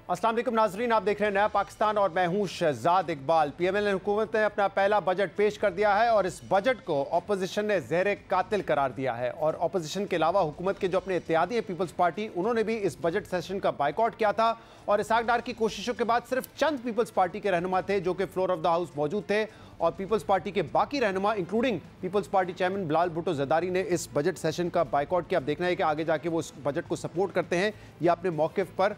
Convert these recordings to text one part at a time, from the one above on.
अस्सलाम वालेकुम नाजरीन, आप देख रहे हैं नया पाकिस्तान और मैं हूं शहजाद इकबाल। पीएमएल हुकूमत ने अपना पहला बजट पेश कर दिया है और इस बजट को अपोजिशन ने ज़हर कातिल करार दिया है। और अपोजिशन के अलावा हुकूमत के जो अपने इत्तेहादी हैं पीपल्स पार्टी, उन्होंने भी इस बजट सेशन का बाइकआउट किया था। और इसहाक डार की कोशिशों के बाद सिर्फ चंद पीपल्स पार्टी के रहनुमा थे जो कि फ्लोर ऑफ द हाउस मौजूद थे, और पीपल्स पार्टी के बाकी रहनुमा including peoples party chairman Bilal Bhutto Zardari ने इस बजट सेशन का बाइकआउट किया। अब देखना है कि आगे जाके वो इस बजट को सपोर्ट करते हैं या अपने मौक़िफ़ पर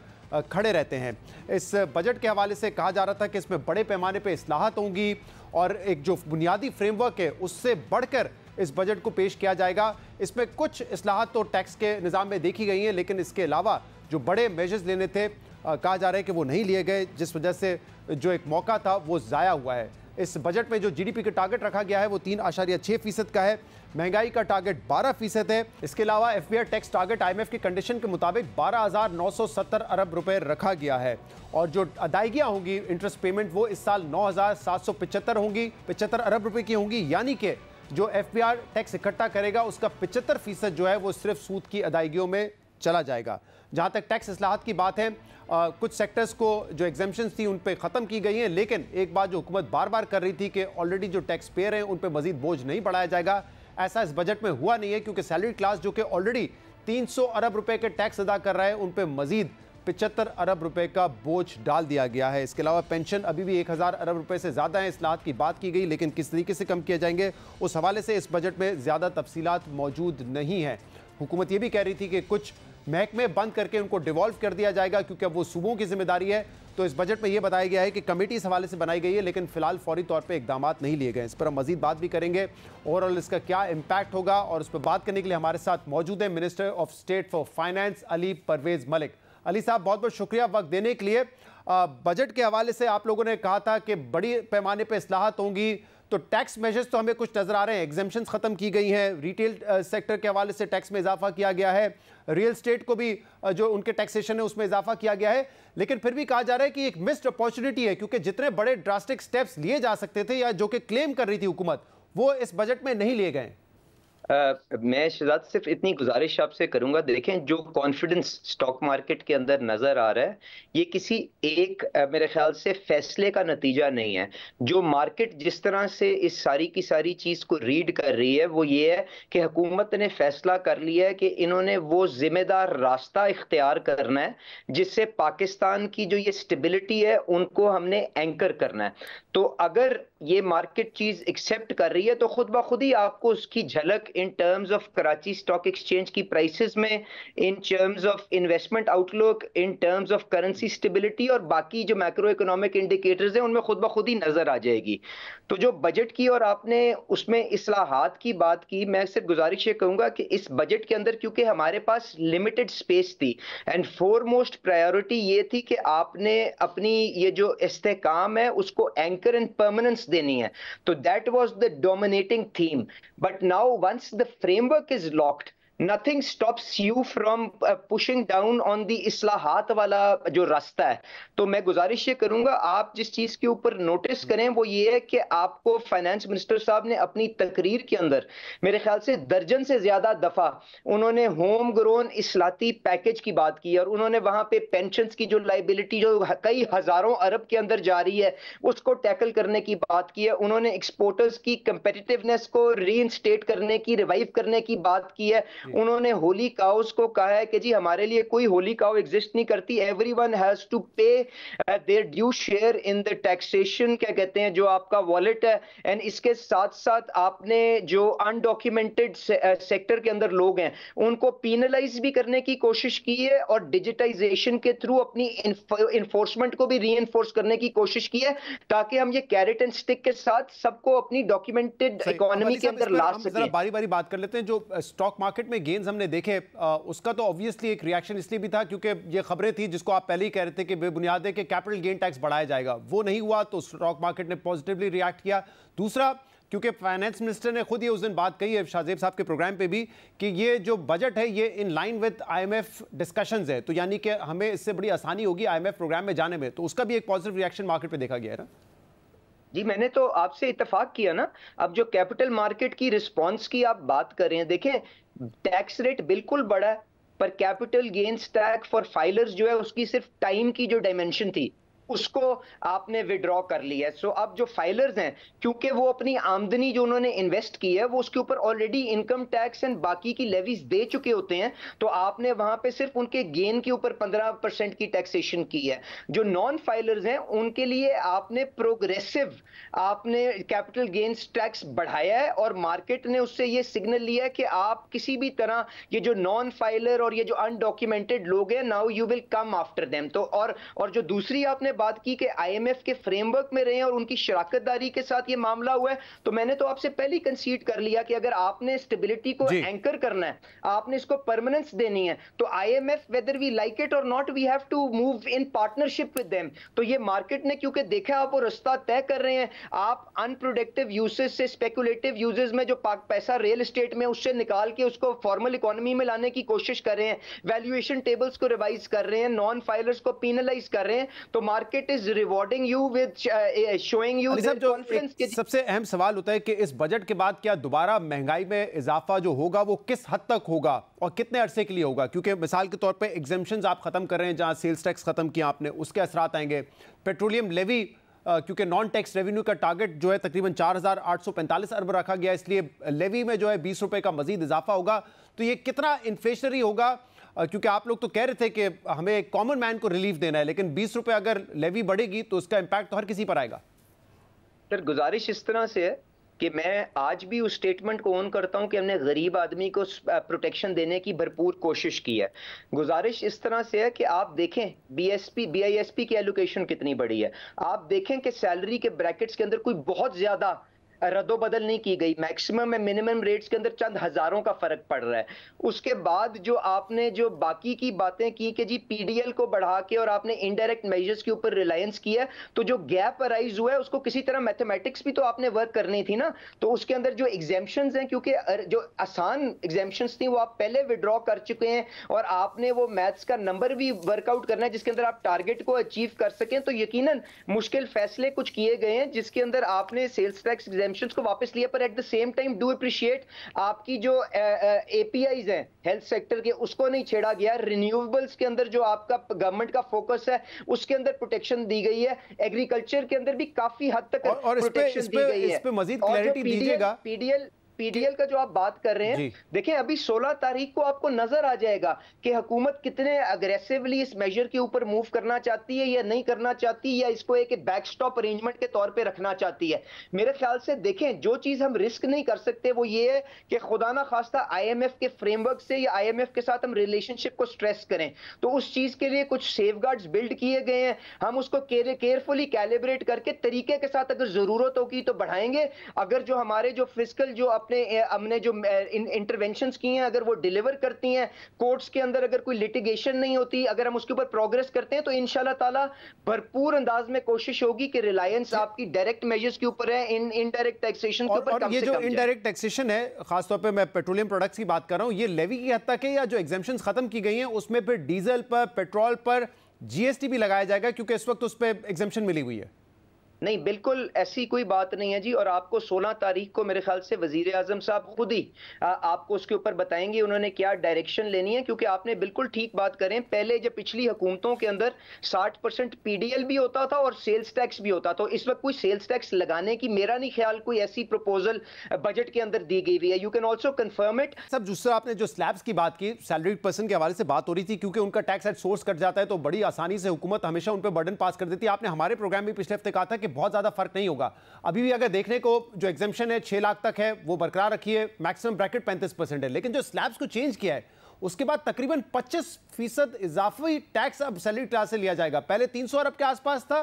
खड़े रहते हैं। इस बजट के हवाले से कहा जा रहा था कि इसमें बड़े पैमाने पे इस्लाहात होंगी और एक जो बुनियादी फ्रेमवर्क है उससे बढ़कर इस बजट को पेश किया जाएगा। इसमें कुछ इस्लाहात तो टैक्स के निज़ाम में देखी गई हैं, लेकिन इसके अलावा जो बड़े मेजर्स लेने थे कहा जा रहा है कि वो नहीं लिए गए, जिस वजह से जो एक मौका था वो ज़ाया हुआ है। इस बजट में जो जीडीपी का टारगेट रखा गया है वो 3.6% का है, महंगाई का टारगेट 12% है। इसके अलावा एफबीआई टैक्स टारगेट आईएमएफ की कंडीशन के मुताबिक 12,970 अरब रुपए रखा गया है। और जो अदायगियां होंगी इंटरेस्ट पेमेंट वो इस साल 9,775 होंगी, 75 अरब रुपए की होंगी, यानी कि जो एफबीआई टैक्स इकट्ठा करेगा उसका 75% जो है वो सिर्फ सूद की अदायगियों में चला जाएगा। जहां तक टैक्स इस्लाहात की बात है, कुछ सेक्टर्स को जो एग्जेम्पशंस थी उन पे ख़त्म की गई हैं, लेकिन एक बात जो हुकूमत बार बार कर रही थी कि ऑलरेडी जो टैक्स पेयर हैं उन पे मजीद बोझ नहीं बढ़ाया जाएगा। ऐसा इस बजट में हुआ नहीं है, क्योंकि सैलरी क्लास जो कि ऑलरेडी 300 अरब रुपए के टैक्स अदा कर रहा है उन पे मजीद 75 अरब रुपए का बोझ डाल दिया गया है। इसके अलावा पेंशन अभी भी 1000 अरब रुपए से ज़्यादा है। इस्लाहात की बात की गई, लेकिन किस तरीके से कम किए जाएंगे उस हवाले से इस बजट में ज़्यादा तफसीलात मौजूद नहीं है। हुकूमत ये भी कह रही थी कि कुछ महकमे बंद करके उनको डिवॉल्व कर दिया जाएगा, क्योंकि अब वो सूबों की जिम्मेदारी है। तो इस बजट में ये बताया गया है कि कमेटी इस हवाले से बनाई गई है, लेकिन फिलहाल फौरी तौर पे इकदाम नहीं लिए गए। इस पर हम मजीद बात भी करेंगे, ओवरऑल इसका क्या इम्पैक्ट होगा, और उस पर बात करने के लिए हमारे साथ मौजूद है minister of state for finance Ali Parvez Malik. Ali sahab, बहुत बहुत शुक्रिया वक्त देने के लिए। बजट के हवाले से आप लोगों ने कहा था कि बड़ी पैमाने पर इस्लाहात होंगी, तो टैक्स मेजर्स तो हमें कुछ नजर आ रहे हैं, एग्जेम्पशंस खत्म की गई हैं, रिटेल सेक्टर के हवाले से टैक्स में इजाफा किया गया है, रियल स्टेट को भी जो उनके टैक्सेशन है उसमें इजाफा किया गया है, लेकिन फिर भी कहा जा रहा है कि एक मिस्ड अपॉर्चुनिटी है, क्योंकि जितने बड़े ड्रास्टिक स्टेप्स लिए जा सकते थे या जो कि क्लेम कर रही थी हुकूमत, वो इस बजट में नहीं लिए गए। मैं शहजाद सिर्फ इतनी गुजारिश आपसे करूंगा, देखें जो कॉन्फिडेंस स्टॉक मार्केट के अंदर नजर आ रहा है ये किसी एक मेरे ख्याल से फैसले का नतीजा नहीं है। जो मार्केट जिस तरह से इस सारी की सारी चीज को रीड कर रही है वो ये है कि हुकूमत ने फैसला कर लिया है कि इन्होंने वो जिम्मेदार रास्ता इख्तियार करना है जिससे पाकिस्तान की जो ये स्टेबिलिटी है उनको हमने एंकर करना है। तो अगर ये मार्केट चीज एक्सेप्ट कर रही है तो खुद ब खुद ही आपको उसकी झलक in terms of Karachi stock exchange की प्राइसेस में, in terms of investment outlook, in terms of currency stability और बाकी जो मैक्रो इकोनॉमिक इंडिकेटर्स हैं उनमें खुद ब खुद ही नजर आ जाएगी। तो जो बजट की और आपने उसमें इस्लाहात की बात की, मैं सिर्फ गुजारिश ये कहूंगा कि इस बजट के अंदर क्योंकि हमारे पास लिमिटेड स्पेस थी एंड फोरमोस्ट प्रायोरिटी ये थी कि आपने अपनी ये जो इस्तेहकाम है उसको एंकर एंड परमानेंस देनी है, तो that was the dominating theme. But now once the framework is locked, nothing stops you from pushing down on the इस्लाहात वाला जो रास्ता है। तो मैं गुजारिश ये करूंगा आप जिस चीज के ऊपर नोटिस करें वो ये है कि आपको फाइनेंस मिनिस्टर साहब ने अपनी तकरीर के अंदर मेरे ख्याल से दर्जन से ज्यादा दफा उन्होंने होम ग्रोन इस्लाती पैकेज की बात की और उन्होंने वहां पे पेंशन्स की जो लाइबिलिटी जो कई हजारों अरब के अंदर जा रही है उसको टैकल करने की बात की है। उन्होंने एक्सपोर्टर्स की कंपेटिटिवनेस को रीइंस्टेट करने की, रिवाइव करने की बात की है। उन्होंने होली काउस को कहा है कि जी हमारे लिए कोई होली काउ एग्जिस्ट नहीं करती, एवरीवन हैज टू पे there due share in the taxation, क्या कहते हैं, जो आपका वॉलेट है। एंड इसके साथ साथ आपने जो अनडॉक्यूमेंटेड सेक्टर के अंदर लोग हैं उनको पीनलाइज भी करने की कोशिश की है और डिजिटाइजेशन के थ्रू अपनी इन्फोर्समेंट को भी रीइंफोर्स करने की कोशिश की है ताकि हम ये कैरेट एंड स्टिक के साथ सबको अपनी डॉक्यूमेंटेड इकोनॉमी के अंदर ला सकें। बारी बारी बात कर लेते हैं। जो स्टॉक मार्केट में गेन्स हमने देखे उसका तो ऑब्वियसली एक रिएक्शन इसलिए भी था क्योंकि ये खबरें थी जिसको आप पहले ही कह रहे थे कि बेबुनियाद है कि कैपिटल गेन टैक्स बढ़ाया जाएगा, वो नहीं हुआ तो स्टॉक मार्केट ने पॉजिटिवली रिएक्ट किया। दूसरा, क्योंकि फाइनेंस मिनिस्टर ने खुद ये उस दिन बात कही है शाहजेब साहब के प्रोग्राम पे भी कि ये जो बजट है ये in line with IMF discussions है, तो यानी कि हमें इससे बड़ी आसानी होगी आईएमएफ प्रोग्राम में जाने में, तो उसका भी एक पॉजिटिव रिएक्शन मार्केट पे देखा गया है ना। जी मैंने तो आपसे इत्तेफाक किया ना। अब जो कैपिटल मार्केट की रिस्पांस की आप बात कर रहे हैं, देखें टैक्स रेट बिल्कुल बढ़ा है, पर capital gains tax for filers जो है उसकी सिर्फ टाइम की जो डायमेंशन थी उसको आपने विड्रॉ कर लिया है। सो अब जो फाइलर्स हैं, क्योंकि वो अपनी आमदनी जो उन्होंने इन्वेस्ट की है वो उसके ऊपर ऑलरेडी इनकम टैक्स एंड बाकी की लेवीज दे चुके होते हैं, तो आपने वहां पे सिर्फ उनके गेन के ऊपर 15% की टैक्सेशन की है। जो नॉन फाइलर्स हैं उनके लिए आपने प्रोग्रेसिव आपने कैपिटल गेन्स टैक्स बढ़ाया है, और मार्केट ने उससे ये सिग्नल लिया है कि आप किसी भी तरह ये जो नॉन फाइलर और ये जो अनडॉक्यूमेंटेड लोग हैं, now you will come after them. तो और जो दूसरी आपने बात की कि आईएमएफ के फ्रेमवर्क में रहे और उनकी शराकतदारी के साथ ये मामला हुआ है, तो मैंने तो आपसे पहले ही कंसीड कर लिया कि अगर आपने स्टेबिलिटी को एंकर करना है, आपने इसको परमानेंस देनी है, तो IMF whether we like it और not we have to move in partnership with them. तो ये मार्केट ने क्योंकि देखा आप वो रास्ता तय कर रहे हैं, आप अनप्रोडक्टिव यूसेज से स्पेकुलेटिव यूजेस में जो पैसा रियल एस्टेट में उससे निकाल के उसको फॉर्मल इकोनॉमी में लाने की कोशिश कर रहे हैं, वैल्यूएशन टेबल्स को रिवाइज कर रहे हैं, नॉन फाइलर्स को पेनलाइज कर रहे हैं, तो market is rewarding you with showing you their confidence। सबसे अहम सवाल होता है कि इस बजट के बाद क्या दोबारा महंगाई में इजाफा जो होगा वो किस हद तक होगा और कितने अरसे के लिए होगा? क्योंकि मिसाल के तौर पे एग्जेम्पशंस आप खत्म कर रहे हैं, जहां सेल्स टैक्स खत्म किया आपने, उसके असरात आएंगे। पेट्रोलियम लेवी क्योंकि नॉन टैक्स रेवेन्यू का टारगेट जो है तकरीबन 4,845 अरब रखा गया, इसलिए लेवी में जो है 20 रुपए का मजीद इजाफा होगा। तो ये कितना इन्फ्लेशनरी होगा? क्योंकि आप लोग तो कह रहे थे कि हमें एक कॉमन मैन को रिलीफ देना है, लेकिन 20 रुपए अगर लेवी बढ़ेगी तो उसका इंपैक्ट तो हर किसी पर आएगा। सर गुजारिश इस तरह से है कि मैं आज भी उस स्टेटमेंट को ऑन करता हूं कि हमने गरीब आदमी को प्रोटेक्शन देने की भरपूर कोशिश की है। गुजारिश इस तरह से है कि आप देखें बीआईएसपी की एलोकेशन कितनी बड़ी है, आप देखें कि सैलरी के ब्रैकेट्स के अंदर कोई बहुत ज्यादा रद्दोबदल नहीं की गई, मैक्सिमम में मिनिमम रेट्स के अंदर चंद हजारों का फर्क पड़ रहा है। उसके बाद जो आपने जो बाकी की बातें की कि जी पीडीएल को बढ़ा के और आपने इनडायरेक्ट मेजर्स के ऊपर रिलायंस किया, तो जो गैप अराइज हुआ है उसको किसी तरह मैथमेटिक्स भी तो आपने वर्क करनी थी ना। तो उसके अंदर जो एग्जेम्पशंस हैं, क्योंकि जो आसान एग्जेम्पशंस थी वो आप पहले विड्रॉ कर चुके हैं, और आपने वो मैथ्स का नंबर भी वर्कआउट करना है जिसके अंदर आप टारगेट को अचीव कर सकें। तो यकीनन मुश्किल फैसले कुछ किए गए हैं जिसके अंदर आपने सेल्स टैक्स को वापस लिया, पर at the same time do appreciate आपकी जो एपीआईज हैं हेल्थ सेक्टर के उसको नहीं छेड़ा गया। रिन्यूएबल्स के अंदर जो आपका गवर्नमेंट का फोकस है उसके अंदर प्रोटेक्शन दी गई है, एग्रीकल्चर के अंदर भी काफी हद तक प्रोटेक्शन दी गई है। इस पे मजीद क्लैरिटी दीजिएगा। पीडीएल का जो आप बात कर रहे हैं, देखें अभी 16 तारीख को आपको नजर आ जाएगा कि हुकूमत कितने अग्रेसिवली इस मेजर के ऊपर मूव करना चाहती है या नहीं करना चाहती, या इसको एक बैकस्टॉप अरेंजमेंट के तौर पे रखना चाहती है। मेरे ख्याल से देखें जो चीज हम रिस्क नहीं कर सकते वो ये है कि खुदा ना खास्ता आईएमएफ के फ्रेमवर्क से या आईएमएफ के साथ हम रिलेशनशिप को स्ट्रेस करें, तो उस चीज के लिए कुछ सेफगार्ड्स बिल्ड किए गए हैं, हम उसको केयरफुली कैलिब्रेट करके तरीके के साथ अगर जरूरत होगी तो बढ़ाएंगे। अगर जो हमारे जो फिजिकल जो हमने जो इंटरवेंशंस की हैं अगर वो डिलीवर करती हैं, कोर्ट्स के अंदर अगर कोई लिटिगेशन नहीं होती, अगर हम उसके ऊपर प्रोग्रेस करते हैं, तो इंशाल्लाह ताला भरपूर अंदाज में कोशिश होगी कि रिलायंस आपकी डायरेक्ट मेजर्स के ऊपर है, इनडायरेक्ट टैक्सेशन के ऊपर कम से कम। ये जो इनडायरेक्ट टैक्सेशन है, खासतौर पे मैं पेट्रोलियम प्रोडक्ट्स की बात कर रहा हूं, ये लेवी की हद तक है या जो एग्जेम्पशंस खत्म की गई हैं उसमें फिर डीजल पर, पेट्रोल पर जीएसटी भी लगाया जाएगा, क्योंकि इस वक्त उस पर एग्जेम्पशन मिली हुई है? नहीं, बिल्कुल ऐसी कोई बात नहीं है जी। और आपको 16 तारीख को मेरे ख्याल से वजीर आजम साहब खुद ही आपको उसके ऊपर बताएंगे उन्होंने क्या डायरेक्शन लेनी है, क्योंकि आपने बिल्कुल ठीक बात करें। पहले जब पिछली हुकूमतों के अंदर 60% पीडीएल भी होता था और सेल्स टैक्स भी होता, तो इस वक्त कोई सेल्स टैक्स लगाने की मेरा नहीं ख्याल कोई ऐसी प्रपोजल बजट के अंदर दी गई हुई है। You can also confirm it. सब दूसरा आपने जो स्लैब्स की बात की, सैलरीड पर्सन के हवाले से बात हो रही थी, क्योंकि उनका टैक्स एट सोर्स कट जाता है तो बड़ी आसानी से हुकूमत हमेशा उन पर बर्डन पास कर देती है। आपने हमारे प्रोग्राम में पिछले हफ्ते कहा था कि बहुत ज्यादा फर्क नहीं होगा। अभी भी अगर देखने को जो एग्जेम्पशन है 6 लाख तक है वो बरकरार रखी है, मैक्सिमम ब्रैकेट 35% है, लेकिन जो स्लैब्स को चेंज किया है उसके बाद तकरीबन 25% इजाफी टैक्स अब सैलरी क्लास से लिया जाएगा। पहले 300 अरब के आसपास था,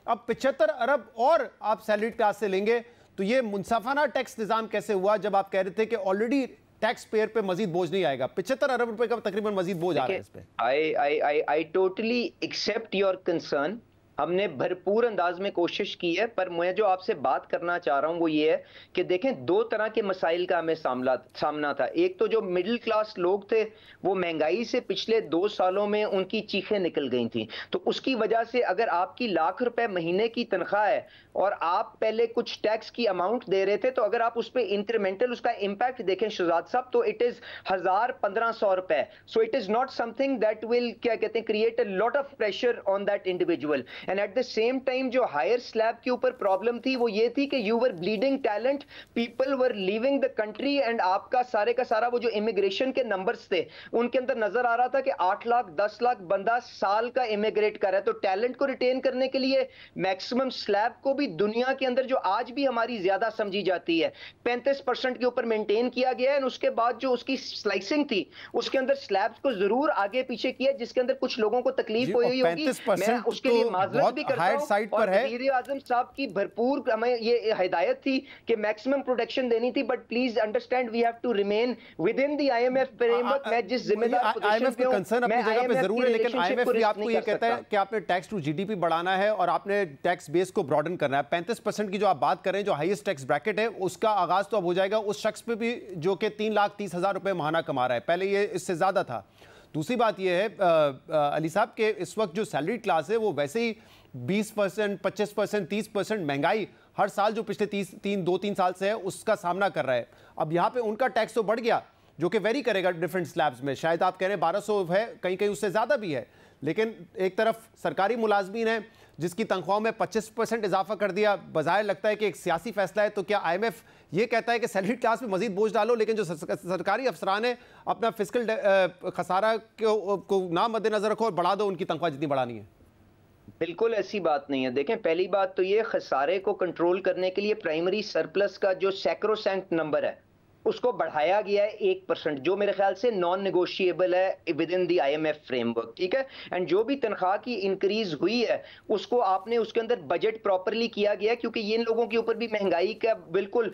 अब 75 अरब और आप सैलरी क्लास से लेंगे। तो ये मुंसाफाना टैक्स निजाम कैसे हुआ जब आप कह रहे थे कि ऑलरेडी टैक्स पेयर पे मजीद बोझ नहीं आएगा? 75 अरब रुपए का तकरीबन मजीद बोझ आ रहा है इस पे। I totally accept your concern, हमने भरपूर अंदाज में कोशिश की है, पर मैं जो आपसे बात करना चाह रहा हूं वो ये है कि देखें, दो तरह के मसाइल का हमें सामना था। एक तो जो मिडिल क्लास लोग थे, वो महंगाई से पिछले 2 सालों में उनकी चीखें निकल गई थी। तो उसकी वजह से अगर आपकी लाख रुपए महीने की तनख्वाह है और आप पहले कुछ टैक्स की अमाउंट दे रहे थे, तो अगर आप उस पर इंक्रीमेंटल उसका इंपैक्ट देखें शहजाद साहब, तो इट इज 1000-1500 रुपए। So it is not something that will, क्या कहते हैं, create a lot of pressure on that individual. And at the same time जो हायर स्लैब के ऊपर प्रॉब्लम थी वो ये थी कि you were bleeding talent, people were leaving the country, and आपका सारे का सारा वो जो इमिग्रेशन के नंबर्स थे उनके अंदर नजर आ रहा था कि 8 लाख 10 लाख बंदा साल का इमिग्रेट कर रहा है। तो टैलेंट को रिटेन करने के लिए मैक्सिमम स्लैब को भी दुनिया के अंदर, जो आज भी हमारी ज्यादा समझी जाती है, 35% के ऊपर मेंटेन किया गया है। उसके बाद जो उसकी स्लाइसिंग थी उसके अंदर स्लैब्स को जरूर आगे पीछे किया, जिसके अंदर कुछ लोगों को तकलीफ हुई होगी, मैं उसके लिए माजरत भी करता हूं। और वज़ीर आज़म साहब की भरपूर हमें ये हिदायत थी कि मैक्सिमम प्रोटेक्शन देनी थी, but please understand we have to remain within the IMF framework. मैं जिस जिम्मेदार आईएमएफ का कंसर्न अपनी जगह पे जरूर है, लेकिन आईएमएफ भी आपको ये कहता है कि आपने टैक्स टू जीडीपी बढ़ाना है और आपने टैक्स बेस को ब्रॉडन करना है। 35% की जो आप बात कर रहे हैं, जो हाईएस्ट टैक्स ब्रैकेट है, उसका आगाज तो अब हो जाएगा उस शख्स पे भी जो कि 3,30,000 रुपए माहाना कमा रहा है। पहले ये इससे ज्यादा था। दूसरी बात यह है अली साहब के इस वक्त जो सैलरी क्लास है वो वैसे ही 20%, 25%, 30% महंगाई हर साल जो पिछले 2-3 साल से है उसका सामना कर रहा है। अब यहाँ पे उनका टैक्स तो बढ़ गया, जो कि वेरी करेगा डिफरेंट स्लैब्स में। शायद आप कह रहे हैं 1200 है, कहीं कहीं उससे ज़्यादा भी है। लेकिन एक तरफ सरकारी मुलाजमीन है जिसकी तनख्वाहों में 25% इजाफा कर दिया। बज़ाहिर लगता है कि एक सियासी फैसला है। तो क्या IMF ये कहता है कि सैलरी क्लास में मजीद बोझ डालो, लेकिन जो सरकारी अफसरान है अपना फिस्कल खसारा को ना मद्देनजर रखो और बढ़ा दो उनकी तनख्वाह जितनी बढ़ानी है? बिल्कुल ऐसी बात नहीं है। देखें, पहली बात तो ये, खसारे को कंट्रोल करने के लिए प्राइमरी सरप्लस का जो सैक्रोसैंक्ट नंबर है उसको बढ़ाया गया है 1%, जो मेरे ख्याल से नॉन नेगोशिएबल है with in the IMF framework, ठीक है। एंड जो भी तनख्वाह की इंक्रीज हुई है उसको आपने उसके अंदर बजट प्रॉपरली किया गया, क्योंकि इन लोगों के ऊपर भी महंगाई का बिल्कुल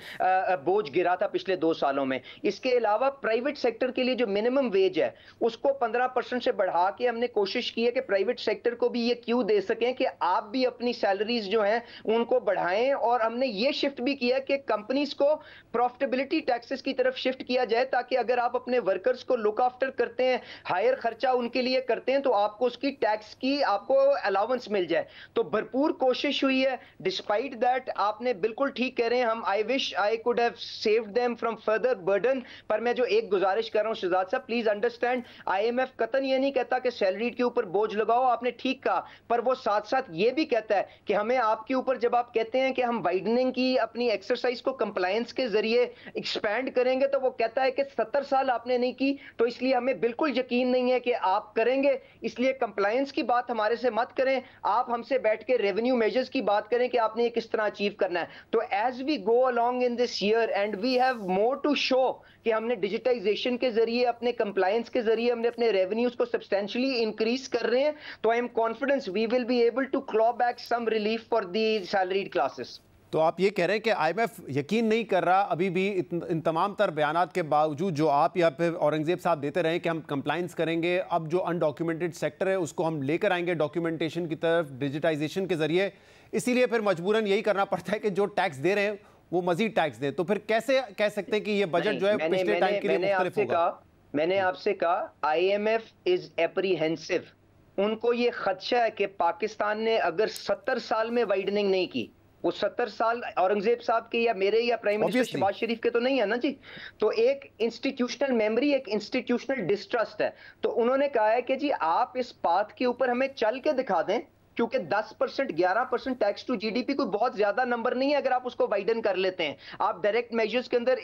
बोझ गिरा था पिछले 2 सालों में। इसके अलावा प्राइवेट सेक्टर के लिए जो मिनिमम वेज है उसको 15% से बढ़ा के हमने कोशिश की है कि प्राइवेट सेक्टर को भी ये क्यों दे सकें कि आप भी अपनी सैलरीज जो हैं उनको बढ़ाएं। और हमने ये शिफ्ट भी किया कि कंपनीज को प्रॉफिटेबिलिटी टैक्सेस की तरफ शिफ्ट किया जाए, ताकि अगर आप अपने वर्कर्स को लुक आफ्टर करते हैं, हायर खर्चा उनके लिए करते हैं, तो आपको उसकी टैक्स की आपको अलाउंस मिल जाए। तो भरपूर कोशिश हुई है। डिस्पाइट दैट आपने बिल्कुल ठीक कह रहे हैं, हम I wish I could have saved them from further burden. पर मैं जो एक गुजारिश कर रहा हूं शहजाद साहब, प्लीज अंडरस्टैंड, IMF कतन ये नहीं कहता कि सैलरी के ऊपर बोझ लगाओ, आपने ठीक कहा, पर वो साथ साथ ये भी कहता है कि हमें आपके ऊपर, जब आप कहते हैं कि हम वाइडनिंग की अपनी एक्सरसाइज को कंप्लायंस के जरिए एक्सपैंड करेंगे, तो वो कहता है कि 70 साल आपने नहीं की, तो इसलिए हमें बिल्कुल यकीन नहीं है कि आप करेंगे। इसलिए कंप्लायंस की बात हमारे से मत करें, आप हमसे बैठ के रेवेन्यू मेजर्स की बात करें कि आपने ये किस तरह अचीव करना है। तो as we go along in this year and we have more to show कि हमने डिजिटाइजेशन के जरिए, अपने कंप्लायंस के जरिए हमने अपने रेवेन्यूज को सब्सटेंशियली इंक्रीज कर रहे हैं, तो I am confidence we will be able to claw back some relief for the salaried classes. तो आप ये कह रहे हैं कि IMF यकीन नहीं कर रहा अभी भी इन तमाम तर बयानात के बावजूद जो आप या फिर औरंगजेब साहब देते रहे कि हम कंप्लाइंस करेंगे, अब जो अनडॉक्यूमेंटेड सेक्टर है उसको हम लेकर आएंगे डॉक्यूमेंटेशन की तरफ, डिजिटाइजेशन के जरिए, इसीलिए फिर मजबूरन यही करना पड़ता है कि जो टैक्स दे रहे हैं वो मजीद टैक्स दें। तो फिर कैसे कह सकते हैं कि ये बजट जो है पिछले टाइम के लिए मुख्तलिफ होगा? मैंने आपसे कहा IMF इज एप्रीहेंसिव। उनको ये खदशा है कि पाकिस्तान ने अगर 70 साल में वाइडनिंग नहीं की, वो 70 साल औरंगजेब साहब के या मेरे या प्राइम मिनिस्टर शहबाज शरीफ के तो नहीं है ना जी। तो एक इंस्टीट्यूशनल मेमोरी, एक इंस्टीट्यूशनल डिस्ट्रस्ट है। तो उन्होंने कहा है कि जी आप इस पाथ के ऊपर हमें चल के दिखा दें, क्योंकि 10% 11% टैक्स टू जीडीपी कोई बहुत ज्यादा नंबर नहीं है अगर आप उसको वाइडन कर लेते हैं। आप डायरेक्ट मेजर्स के अंदर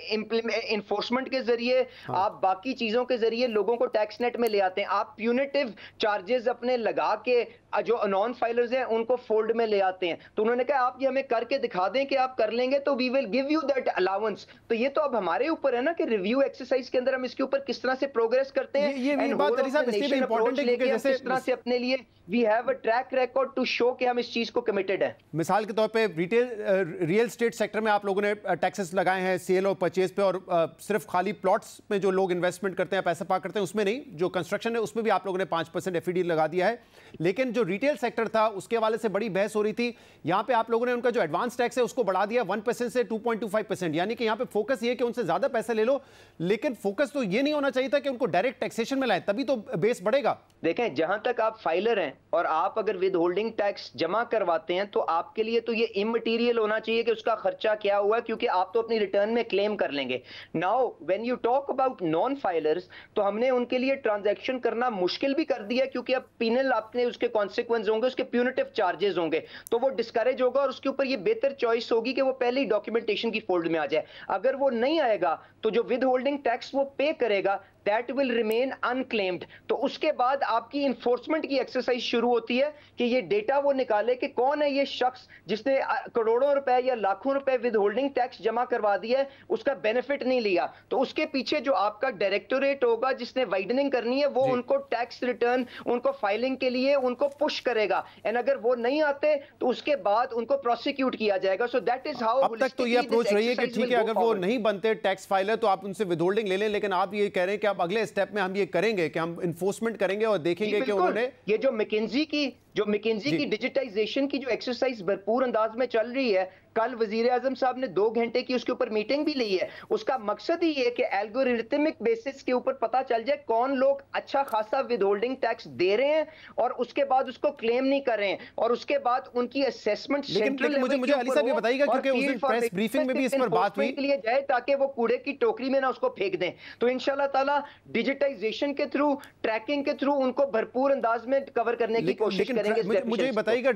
इन्फोर्समेंट के जरिए, आप बाकी चीजों के जरिए लोगों को टैक्स नेट में ले आते हैं, आप प्यूनिटिव चार्जेस अपने लगा के जो नॉन फाइलर्स हैं उनको फोल्ड में ले आते हैं। तो उन्होंने कहा आप ये हमें करके दिखा दें कि आप कर लेंगे तो we will give you that allowance. तो ये तो अब हमारे ऊपर है ना कि रिव्यू एक्सरसाइज के अंदर हम इसके ऊपर किस तरह से प्रोग्रेस करते हैं। ये बात अली साहब इसलिए भी इंपॉर्टेंट है क्योंकि जैसे किस तरह से अपने लिए we have a track record record to show कि हम इस चीज को कमिटेड है। मिसाल के तौर पे रियल एस्टेट सेक्टर में आप लोगों ने टैक्सेस लगाए हैं सेल और परचेज पे, और सिर्फ खाली प्लॉट्स में जो लोग इन्वेस्टमेंट करते हैं, पैसा पार्क करते हैं, उसमें नहीं, जो कंस्ट्रक्शन है उसमें भी आप लोगों ने 5% एफईडी लगा दिया है। लेकिन जो रिटेल सेक्टर था उसके हवाले से बड़ी बहस हो रही थी। यहाँ पे आप लोगों ने उनका जो एडवांस टैक्स है उसको बढ़ा दिया 1% से 2.25%, यानी कि यहाँ पे फोकस ये कि उनसे ज्यादा पैसे ले लो, लेकिन फोकस तो ये नहीं होना चाहिए था कि उनको डायरेक्ट टैक्सेशन में लाए, तभी तो बेस बढ़ेगा। देखें, जहां तक आप फाइलर हैं और आप अगर विद होल्डिंग टैक्स जमा करवाते हैं तो आपके लिए तो ये इमटेरियल होना चाहिए कि उसका खर्चा क्या हुआ, क्योंकि आप तो अपनी रिटर्न में क्लेम कर लेंगे। Now when you talk about non filers, तो हमने उनके लिए ट्रांजैक्शन करना मुश्किल भी कर दिया, क्योंकि अब पिनल आपने उसके कॉन्सिक्वेंस होंगे, उसके प्यूनिटिव चार्जेस होंगे, तो वो डिस्करेज होगा और उसके ऊपर ये बेहतर चॉइस होगी कि वो पहले ही डॉक्यूमेंटेशन की फोल्ड में आ जाए। अगर वो नहीं आएगा तो जो विद होल्डिंग टैक्स वो पे करेगा दैट विल रिमेन अनक्लेम्ड। तो उसके बाद आपकी इन्फोर्समेंट की एक्सरसाइज शुरू होती है कि ये डेटा वो निकाले कि कौन है ये शख्स जिसने करोड़ों रुपए या लाखों रुपए विद होल्डिंग टैक्स जमा करवा दिया है, उसका बेनिफिट नहीं लिया। तो उसके पीछे जो आपका डायरेक्टोरेट होगा जिसने वाइडनिंग करनी है, वो उनको टैक्स रिटर्न, उनको फाइलिंग के लिए उनको पुश करेगा, एंड अगर वो नहीं आते तो उसके बाद उनको प्रोसिक्यूट किया जाएगा। सो दैट इज हाउ अब तक तो ये अप्रोच रही है कि ठीक है, अगर वो नहीं बनते टैक्स फाइलर तो आप उनसे विद होल्डिंग ले लें, लेकिन आप ये कह रहे हैं कि अब अगले स्टेप में हम ये करेंगे कि हम इन्फोर्समेंट करेंगे और देखेंगे कि उन्होंने ये जो मैकेंजी की डिजिटाइजेशन की जो एक्सरसाइज भरपूर अंदाज में चल रही है, कल वजीर आजम साहब ने 2 घंटे की उसके ऊपर मीटिंग भी ली है। उसका मकसद ही है कि एल्गोरिथमिक बेसिस के ऊपर पता चल जाए कौन लोग अच्छा खासा विद होल्डिंग टैक्स दे रहे हैं और उसके बाद उसको क्लेम नहीं कर रहे हैं, और उसके बाद उनकी असेसमेंट सेंट्रल लेवल मुझे अली साहब ये बताइएगा, क्योंकि उस दिन प्रेस ब्रीफिंग में भी इस पर बात हुई के लिए जाए ताकि वो कूड़े की टोकरी में ना उसको फेंक दें। तो इंशाल्लाह ताला डिजिटाइजेशन के थ्रू, ट्रैकिंग के थ्रू उनको भरपूर अंदाज में कवर करने की कोशिश करेंगे। मुझे बताइएगा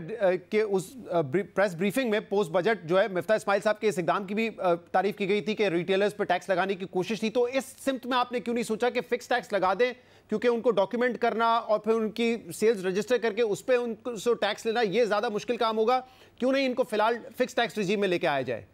कि उस प्रेस ब्रीफिंग में पोस्ट बजट जो है मिफ्ता इस्माइल साहब के इस इकदाम की भी तारीफ की गई थी कि रिटेलर्स पे टैक्स लगाने की कोशिश थी, तो इस सिमत में आपने क्यों नहीं सोचा कि फिक्स टैक्स लगा दें, क्योंकि उनको डॉक्यूमेंट करना और फिर उनकी सेल्स रजिस्टर करके उस पर उनको टैक्स लेना ये ज्यादा मुश्किल काम होगा, क्यों नहीं इनको फिलहाल फिक्स टैक्स रिजीम में लेके आया जाए?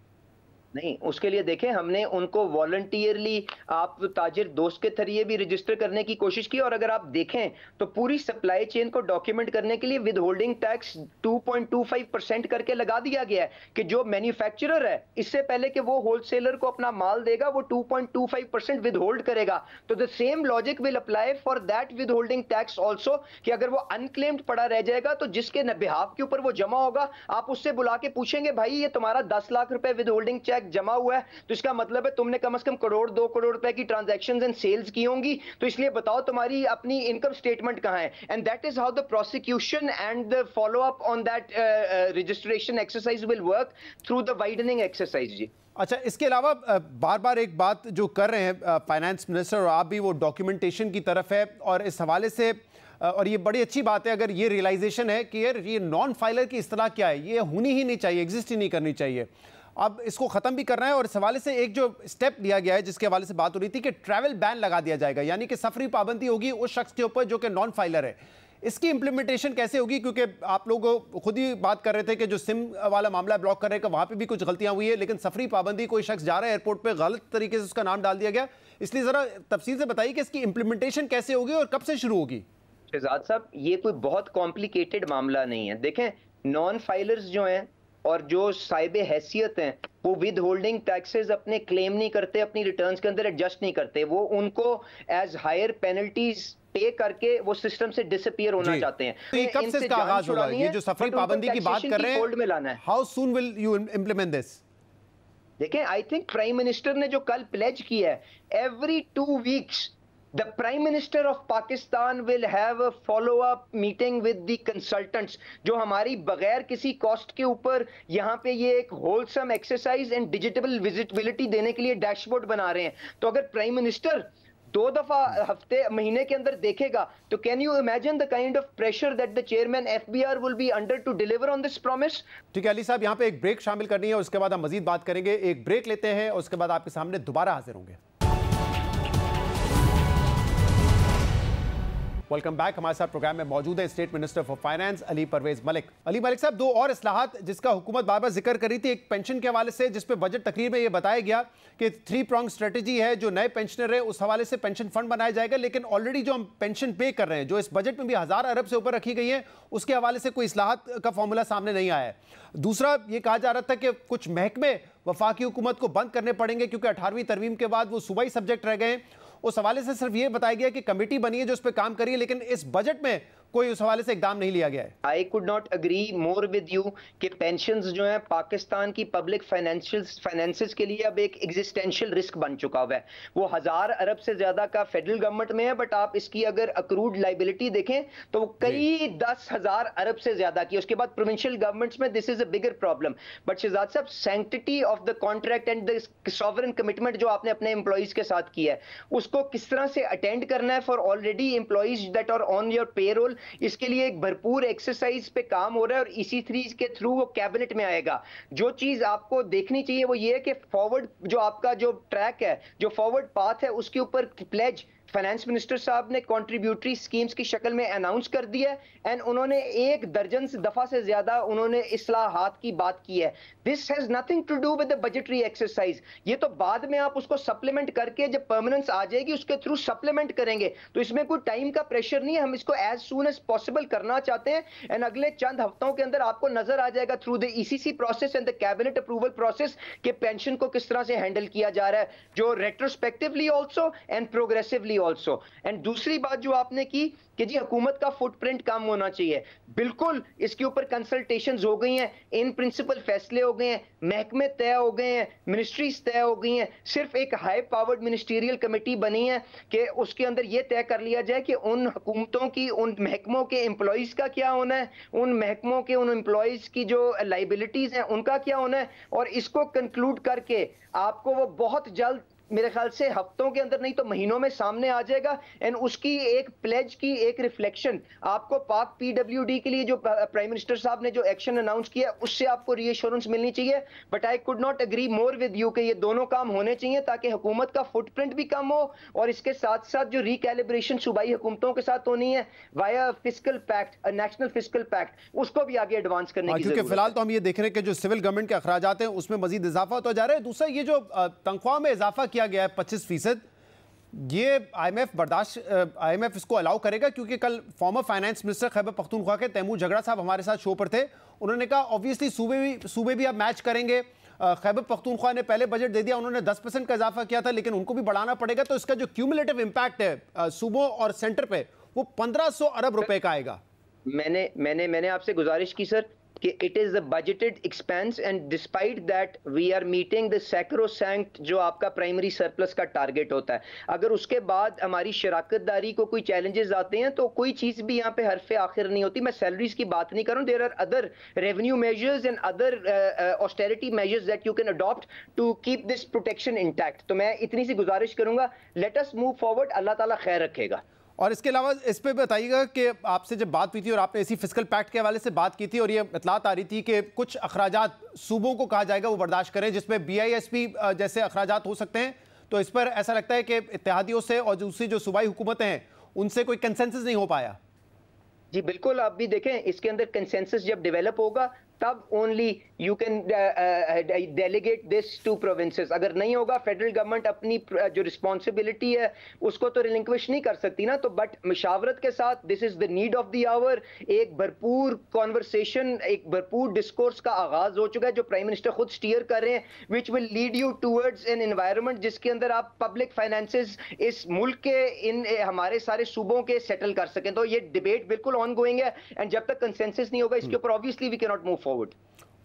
नहीं, उसके लिए देखें हमने उनको वॉलंटियरली आप ताजिर दोस्त के जरिए भी रजिस्टर करने की कोशिश की, और अगर आप देखें तो पूरी सप्लाई चेन को डॉक्यूमेंट करने के लिए विद होल्डिंग टैक्स 2.25% करके लगा दिया गया है कि जो मैन्युफैक्चरर है इससे पहले कि वो होलसेलर को अपना माल देगा वो 2.25% विद होल्ड करेगा। तो the same logic will apply for that with holding tax also, कि अगर वो अनक्लेम्ड पड़ा रह जाएगा तो जिसके बिहाफ के ऊपर वो जमा होगा आप उससे बुला के पूछेंगे भाई ये तुम्हारा 10 लाख रुपए विद होल्डिंग जमा हुआ है, तो इसका मतलब है तुमने कम से कम करोड़ 2 करोड़ रुपए की ट्रांजैक्शंस एंड सेल्स की होंगी, तो इसलिए बताओ तुम्हारी अपनी इनकम स्टेटमेंट कहां है। And that is how the prosecution and the follow up on that registration exercise will work through the widening exercise. जी अच्छा, इसके अलावा बार बार एक बात जो कर रहे हैं फाइनेंस मिनिस्टर और आप भी, वो डॉक्यूमेंटेशन की तरफ है, और इस हवाले से और ये बड़ी अच्छी बात है अगर ये रियलाइजेशन है कि यार ये नॉन फाइलर की इस्तेलाह क्या है, ये होनी ही नहीं चाहिए, एग्जिस्ट ही नहीं करनी चाहिए, अब इसको खत्म भी करना है। और इस हवाले से एक जो स्टेप लिया गया है जिसके हवाले से बात हो रही थी कि ट्रैवल बैन लगा दिया जाएगा, यानी कि सफरी पाबंदी होगी उस शख्स के ऊपर जो कि नॉन फाइलर है। इसकी इंप्लीमेंटेशन कैसे होगी, क्योंकि आप लोग खुद ही बात कर रहे थे कि जो सिम वाला मामला ब्लॉक कर रहे हैं वहां पे भी कुछ गलतियां हुई है, लेकिन सफरी पाबंदी, कोई शख्स जा रहा है एयरपोर्ट पे गलत तरीके से उसका नाम डाल दिया गया, इसलिए जरा तफसील से बताइए कि इसकी इंप्लीमेंटेशन कैसे होगी और कब से शुरू होगी? शहजाद साहब, ये कोई बहुत कॉम्प्लिकेटेड मामला नहीं है। देखें, नॉन फाइलर्स जो हैं और जो साहिबे हैसियत हैं वो विद होल्डिंग टैक्सेस अपने क्लेम नहीं करते, अपनी रिटर्न्स के अंदर एडजस्ट नहीं करते, वो उनको एज हायर पेनल्टीज पे करके वो सिस्टम से डिसअपीयर होना चाहते हैं। तो ये कब से इसका आगाज होगा? ये जो सफरी पाबंदी की बात कर रहे हैं, how soon will you implement this? देखें, आई थिंक प्राइम मिनिस्टर ने जो कल प्लेज किया है, every 2 weeks the Prime Minister of Pakistan will have a follow-up meeting with the consultants, जो हमारी बगैर किसी कॉस्ट के ऊपर यहाँ पे ये एक wholesome exercise and digital visibility देने के लिए डैशबोर्ड बना रहे हैं। तो अगर प्राइम मिनिस्टर 2 दफा हफ्ते महीने के अंदर देखेगा तो can you imagine the kind of pressure that the chairman FBR will be under to deliver on this promise. ठीक है अली साहब, यहाँ पे एक ब्रेक शामिल करनी है, उसके बाद हम मजीद बात करेंगे। एक ब्रेक लेते हैं और उसके बाद आपके सामने दोबारा हाजिर होंगे। Welcome back. हमारे साथ प्रोग्राम में मौजूद है state minister for finance Ali Parvez Malik. Ali Malik sahab, दो और इस्लाहात जिसका हुकूमत बार बार जिक्र करी थी, एक पेंशन के हवाले से जिस पे बजट तकरीर में ये बताया गया कि 3 pronged स्ट्रेटेजी है, जो नए पेंशनर है उस हवाले से पेंशन फंड बनाया जाएगा, लेकिन ऑलरेडी जो हम पेंशन पे कर रहे हैं, जो इस बजट में भी 1000 अरब से ऊपर रखी गई है, उसके हवाले से कोई इस्लाहात का फॉर्मूला सामने नहीं आया है। दूसरा, ये कहा जा रहा था कि कुछ महकमे वफाकी हुकूमत को बंद करने पड़ेंगे क्योंकि 18वीं तरमीम के बाद वो सूबाई सब्जेक्ट रह गए। उस हवाले से सिर्फ ये बताया गया कि कमेटी बनी है जो इस पर काम करी है, लेकिन इस बजट में कोई उस हवाले से इकदाम नहीं लिया गया है। आई could not agree more with you कि पेंशंस जो है पाकिस्तान की पब्लिक फाइनेंसेस के लिए अब एक एग्जिस्टेंशियल रिस्क बन चुका हुआ है। वो 1000 अरब से ज्यादा का फेडरल गवर्नमेंट में है, बट आप इसकी अगर अक्रूड लाइबिलिटी देखें तो वो कई 10,000 अरब से ज्यादा की। उसके बाद प्रोविंशियल गवर्नमेंट्स में this is a bigger problem. But Shahzad साहब, sanctity of the contract and the sovereign commitment जो आपने अपने एम्प्लॉइज के साथ किया है, उसको किस तरह से अटेंड करना है for already employees that are on your payroll, इसके लिए एक भरपूर एक्सरसाइज पे काम हो रहा है और इसी 3 के थ्रू वो कैबिनेट में आएगा। जो चीज आपको देखनी चाहिए वो ये है कि फॉरवर्ड जो आपका जो ट्रैक है, जो फॉरवर्ड पाथ है, उसके ऊपर प्लेज फाइनेंस मिनिस्टर साहब ने कंट्रीब्यूटरी स्कीम्स की शक्ल में अनाउंस कर दिया है एंड उन्होंने 1 दर्जन दफा से ज्यादा उन्होंने इस्लाहात की बात की है। This has nothing to do with the budgetary exercise. ये तो बाद में आप उसको सप्लीमेंट करके जब परमानेंस आ जाएगी उसके थ्रू सप्लीमेंट करेंगे, तो इसमें कोई टाइम का प्रेशर नहीं है। हम इसको एज सून एज पॉसिबल करना चाहते हैं एंड अगले चंद हफ्तों के अंदर आपको नजर आ जाएगा through the ECC process and the cabinet approval process के पेंशन को किस तरह से हैंडल किया जा रहा है, जो retrospectively also and progressively also. And दूसरी बात जो आपने की कि जी हुकूमत का फुटप्रिंट कम होना चाहिए, बिल्कुल इसके ऊपर कंसल्टेशंस हो गई हैं, इन प्रिंसिपल फैसले हो गए हैं, महकमे तय हो गए हैं, मिनिस्ट्रीज तय हो गई हैं। सिर्फ एक हाई पावर्ड मिनिस्टीरियल कमेटी बनी है कि उसके अंदर यह तय कर लिया जाए कि उन हुकूमतों की, उन महकमों के एम्प्लॉइज का क्या होना है, उन महकमों के उन एम्प्लॉइज की जो लाइबिलिटीज हैं उनका क्या होना है, और इसको कंक्लूड करके आपको वो बहुत जल्द, मेरे ख्याल से हफ्तों के अंदर नहीं तो महीनों में सामने आ जाएगा एंड उसकी एक प्लेज की एक रिफ्लेक्शन आपको पाक पीडब्ल्यूडी के लिए जो प्राइम मिनिस्टर साहब ने जो एक्शन अनाउंस किया उससे आपको रीअश्योरेंस मिलनी चाहिए। But I could not agree more with you कि ये दोनों काम होने चाहिए ताकि हुकूमत का फुटप्रिंट भी कम हो और इसके साथ साथ जो रिकैलिब्रेशन सूबाई हुकूमतों के साथ होनी है via fiscal pact, national fiscal pact, उसको भी आगे एडवांस करने की क्योंकि फिलहाल तो हम ये देख रहे हैं कि जो सिविल गवर्नमेंट के अखराजात हैं उसमें मजीद इजाफा होता जा रहा है। दूसरा, ये जो तनख्वाह में इजाफा किया गया है 25%, ये आईएमएफ इसको अलाउ करेगा? क्योंकि कल former finance minister Khyber Pakhtunkhwa के तैमूर झगड़ा साहब हमारे साथ शो पर थे, उन्होंने कहा ऑब्वियसली सूबे भी अब मैच करेंगे। खैबर पख्तूनख्वा ने पहले बजट दे दिया, उन्होंने 10% का इजाफा किया था, लेकिन उनको भी बढ़ाना पड़ेगा, तो इसका जो क्यूमुलेटिव इंपैक्ट है सूबों और सेंटर पे वो 1500 अरब रुपए का आएगा। मैंने आपसे गुजारिश की सर कि it is the budgeted expense and despite that we are meeting the sacrosanct जो आपका प्राइमरी सरप्लस का टारगेट होता है। अगर उसके बाद हमारी शराकतदारी को कोई चैलेंजेस आते हैं तो कोई चीज भी यहाँ पे हरफे आखिर नहीं होती। मैं सैलरीज की बात नहीं कर रहा हूँ, there are other revenue measures and other austerity measures that you can adopt to keep this protection intact. तो मैं इतनी सी गुजारिश करूंगा, लेट अस मूव फॉरवर्ड, अल्लाह ताला खैर रखेगा। और इसके अलावा इस पे बताइएगा कि आपसे जब बात हुई थी और आपने इसी फिस्कल पैक्ट के हवाले से बात की थी और ये इतलात आ रही थी कि कुछ अखराजात सूबों को कहा जाएगा वो बर्दाश्त करें, जिसमें बीआईएसपी जैसे अखराजात हो सकते हैं, तो इस पर ऐसा लगता है कि इत्तेहादियों से और दूसरी जो सूबाई हुकूमतें हैं उनसे कोई कंसेंसस नहीं हो पाया। जी बिल्कुल, आप भी देखें इसके अंदर कंसेंसस जब डेवलप होगा तब only you can delegate this to provinces. अगर नहीं होगा, फेडरल गवर्नमेंट अपनी जो रिस्पॉन्सिबिलिटी है उसको तो रिलिंक्विश नहीं कर सकती ना। तो बट मशावरत के साथ this is the need of the hour, एक भरपूर कॉन्वर्सेशन, एक भरपूर डिस्कोर्स का आगाज हो चुका है जो प्राइम मिनिस्टर खुद स्टीयर कर रहे हैं, which will lead you towards an environment जिसके अंदर आप पब्लिक फाइनेंसेस इस मुल्क के इन हमारे सारे सूबों के सेटल कर सकें। तो ये डिबेट बिल्कुल ऑन गोइंग है एंड जब तक कंसेंसस नहीं होगा इसके ऊपर obviously we can not move forward.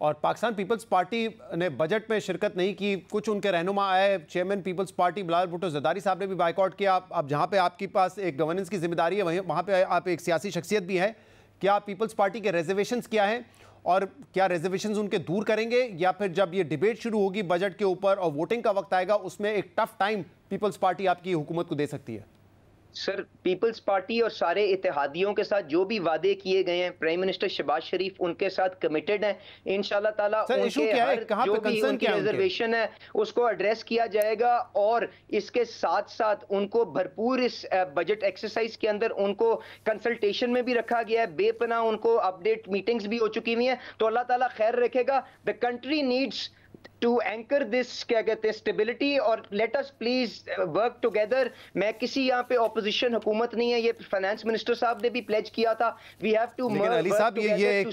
और पाकिस्तान पीपल्स पार्टी ने बजट में शिरकत नहीं की, कुछ उनके रहनुमा आए, चेयरमैन पीपल्स पार्टी बिलावल भुट्टो जरदारी साहब ने भी बाइकआउट किया। अब जहां पे आपके पास एक गवर्नेंस की जिम्मेदारी है वहां पे आप एक सियासी शख्सियत भी है, क्या पीपल्स पार्टी के रिजर्वेशंस क्या हैं और क्या रिजर्वेशंस उनके दूर करेंगे, या फिर जब ये डिबेट शुरू होगी बजट के ऊपर और वोटिंग का वक्त आएगा उसमें एक टफ टाइम पीपल्स पार्टी आपकी हुकूमत को दे सकती है? सर पीपल्स पार्टी और सारे इत्तेहादियों के साथ जो भी वादे किए गए हैं, प्राइम मिनिस्टर शहबाज शरीफ उनके साथ कमिटेड हैं। इंशाल्लाह ताला उनके हर जो भी उनकी रिजर्वेशन है उसको एड्रेस किया जाएगा, और इसके साथ साथ उनको भरपूर इस बजट एक्सरसाइज के अंदर उनको कंसल्टेशन में भी रखा गया है। बेपनाह उनको अपडेट मीटिंग्स भी हो चुकी हुई हैं। तो अल्लाह ताला खैर रखेगा। The country needs to anchor this, क्या कहते हैं, स्टेबिलिटी, और let us please work together. मैं किसी यहाँ पे ऑपोजिशन हुकूमत नहीं है, ये फाइनेंस मिनिस्टर साहब ने भी प्लेज किया था। वी हैव टू अली साहब ये एक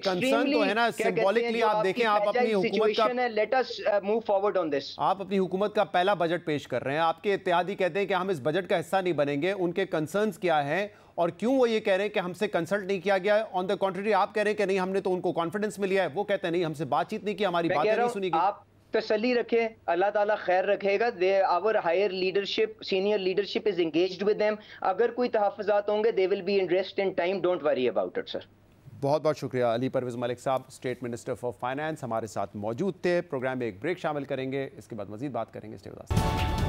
कंसर्न तो है ना, सिंबॉलिकली आप देखें, आप अपनी हुकूमत का, late us move forward on this. आप अपनी हुकूमत का पहला बजट पेश कर रहे हैं, आपके इत्तेहादी कहते हैं कि हम इस बजट का हिस्सा नहीं बनेंगे। उनके कंसर्न्स क्या हैं और क्यों वो ये कह रहे हैं कि हमसे कंसल्ट नहीं किया गया है? ऑन द कॉन्ट्री आप कह रहे हैं कि नहीं, हमने तो उनको कॉन्फिडेंस में लिया है। वो कहते हैं नहीं, हमसे बातचीत नहीं की, हमारी बातें नहीं सुनी गई। आप तसल्ली रखें, अल्लाह ताला खैर रखेगा। Our higher leadership, senior leadership is engaged with them. अगर कोई तहफ़्फ़ुज़ात होंगे, they will be addressed in time, don't worry about it sir. बहुत बहुत शुक्रिया। अली परवेज़ मलिक साहब, स्टेट मिनिस्टर फॉर फाइनेंस, हमारे साथ मौजूद थे। प्रोग्राम में एक ब्रेक शामिल करेंगे, इसके बाद मजीद बात करेंगे। Stay with us.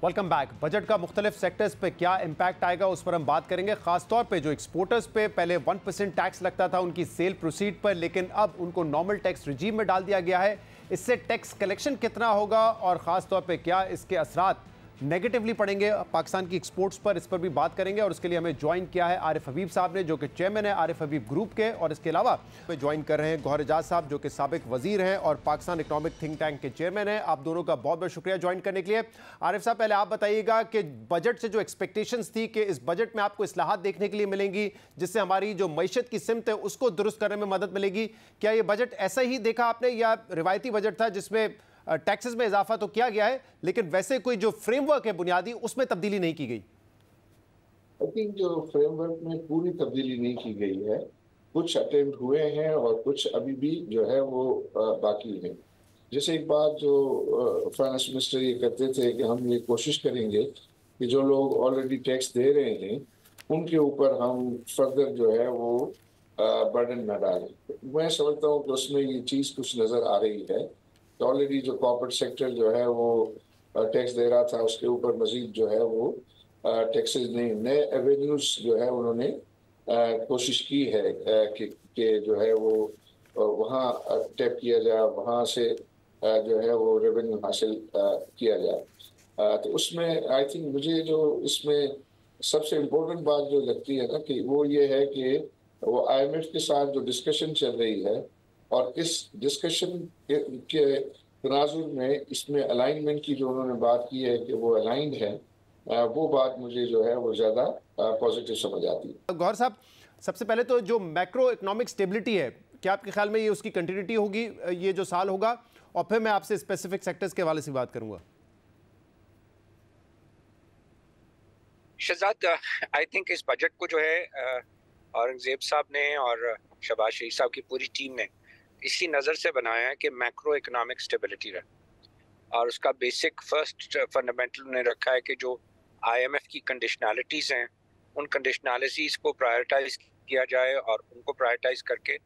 Welcome back. Budget का मुख्तलिफ सेक्टर्स पे क्या इम्पैक्ट आएगा उस पर हम बात करेंगे। खासतौर पे जो एक्सपोर्टर्स पे पहले 1% टैक्स लगता था उनकी सेल प्रोसीड पर, लेकिन अब उनको नॉर्मल टैक्स रिजीम में डाल दिया गया है। इससे टैक्स कलेक्शन कितना होगा और ख़ासतौर पे क्या इसके असरात नेगेटिवली पड़ेंगे पाकिस्तान की एक्सपोर्ट्स पर, इस पर भी बात करेंगे। और उसके लिए हमें ज्वाइन किया है आरिफ हबीब साहब ने, जो कि चेयरमैन है आरिफ हबीब ग्रुप के, और इसके अलावा हमें ज्वाइन कर रहे हैं गौहर एजाज साहब, जो कि साबिक वजीर हैं और पाकिस्तान इकनॉमिक थिंक टैंक के चेयरमैन हैं। आप दोनों का बहुत बहुत शुक्रिया ज्वाइन करने के लिए। आरिफ साहब, पहले आप बताइएगा कि बजट से जो एक्सपेक्टेशंस थी कि इस बजट में आपको इस्लाहात देखने के लिए मिलेंगी जिससे हमारी जो मईशत की सिमत है उसको दुरुस्त करने में मदद मिलेगी, क्या ये बजट ऐसा ही देखा आपने या रिवायती बजट था जिसमें टैक्सेस में इजाफा तो किया गया है लेकिन वैसे कोई जो फ्रेमवर्क है बुनियादी उसमें तब्दीली नहीं की गई? आई थिंक जो फ्रेमवर्क में पूरी तब्दीली नहीं की गई है, कुछ अटेम्प्ट हुए हैं और कुछ अभी भी जो है वो बाकी है। जैसे एक बात जो फाइनेंस मिनिस्टर ये कहते थे कि हम ये कोशिश करेंगे कि जो लोग ऑलरेडी टैक्स दे रहे हैं उनके ऊपर हम फर्दर जो है वो बर्डन न डालें। मैं समझता हूँ कि उसमें ये चीज़ कुछ नज़र आ रही है। ऑलरेडी जो कॉर्पोरेट सेक्टर जो है वो टैक्स दे रहा था, उसके ऊपर मजीद जो है वो टैक्सेस नहीं, नए एवेन्यूज जो है उन्होंने कोशिश की है कि जो है वो वहाँ टैप किया जाए, वहाँ से जो है वो रेवेन्यू हासिल किया जाए। तो उसमें आई थिंक मुझे जो इसमें सबसे इम्पोर्टेंट बात जो लगती है ना कि वो ये है कि वो IMF के साथ जो डिस्कशन चल रही है और इस डिस्कशन के तनाजुर में इसमें अलाइनमेंट की जो उन्होंने बात की है कि वो अलाइंड है, वो बात मुझे जो है वो ज़्यादा पॉजिटिव समझ आती है। गौहर साहब, सबसे पहले तो जो मैक्रो इकोनॉमिक स्टेबिलिटी है, क्या आपके ख्याल में ये उसकी कंटिन्यूटी होगी ये जो साल होगा? और फिर मैं आपसे स्पेसिफिक सेक्टर्स के हवाले से बात करूंगा। शहजाद, आई थिंक इस बजट को जो है औरंगजेब साहब ने और शहबाज शरीफ साहब की पूरी टीम ने इसी नज़र से बनाया है कि मैक्रो इकोनॉमिक स्टेबिलिटी रहे, और उसका बेसिक फर्स्ट फंडामेंटल उन्होंने रखा है कि जो IMF की कंडीशनैलिटीज़ हैं उन कंडीशनैलिटीज़ को प्रायोरिटाइज किया जाए और उनको प्रायोरिटाइज करके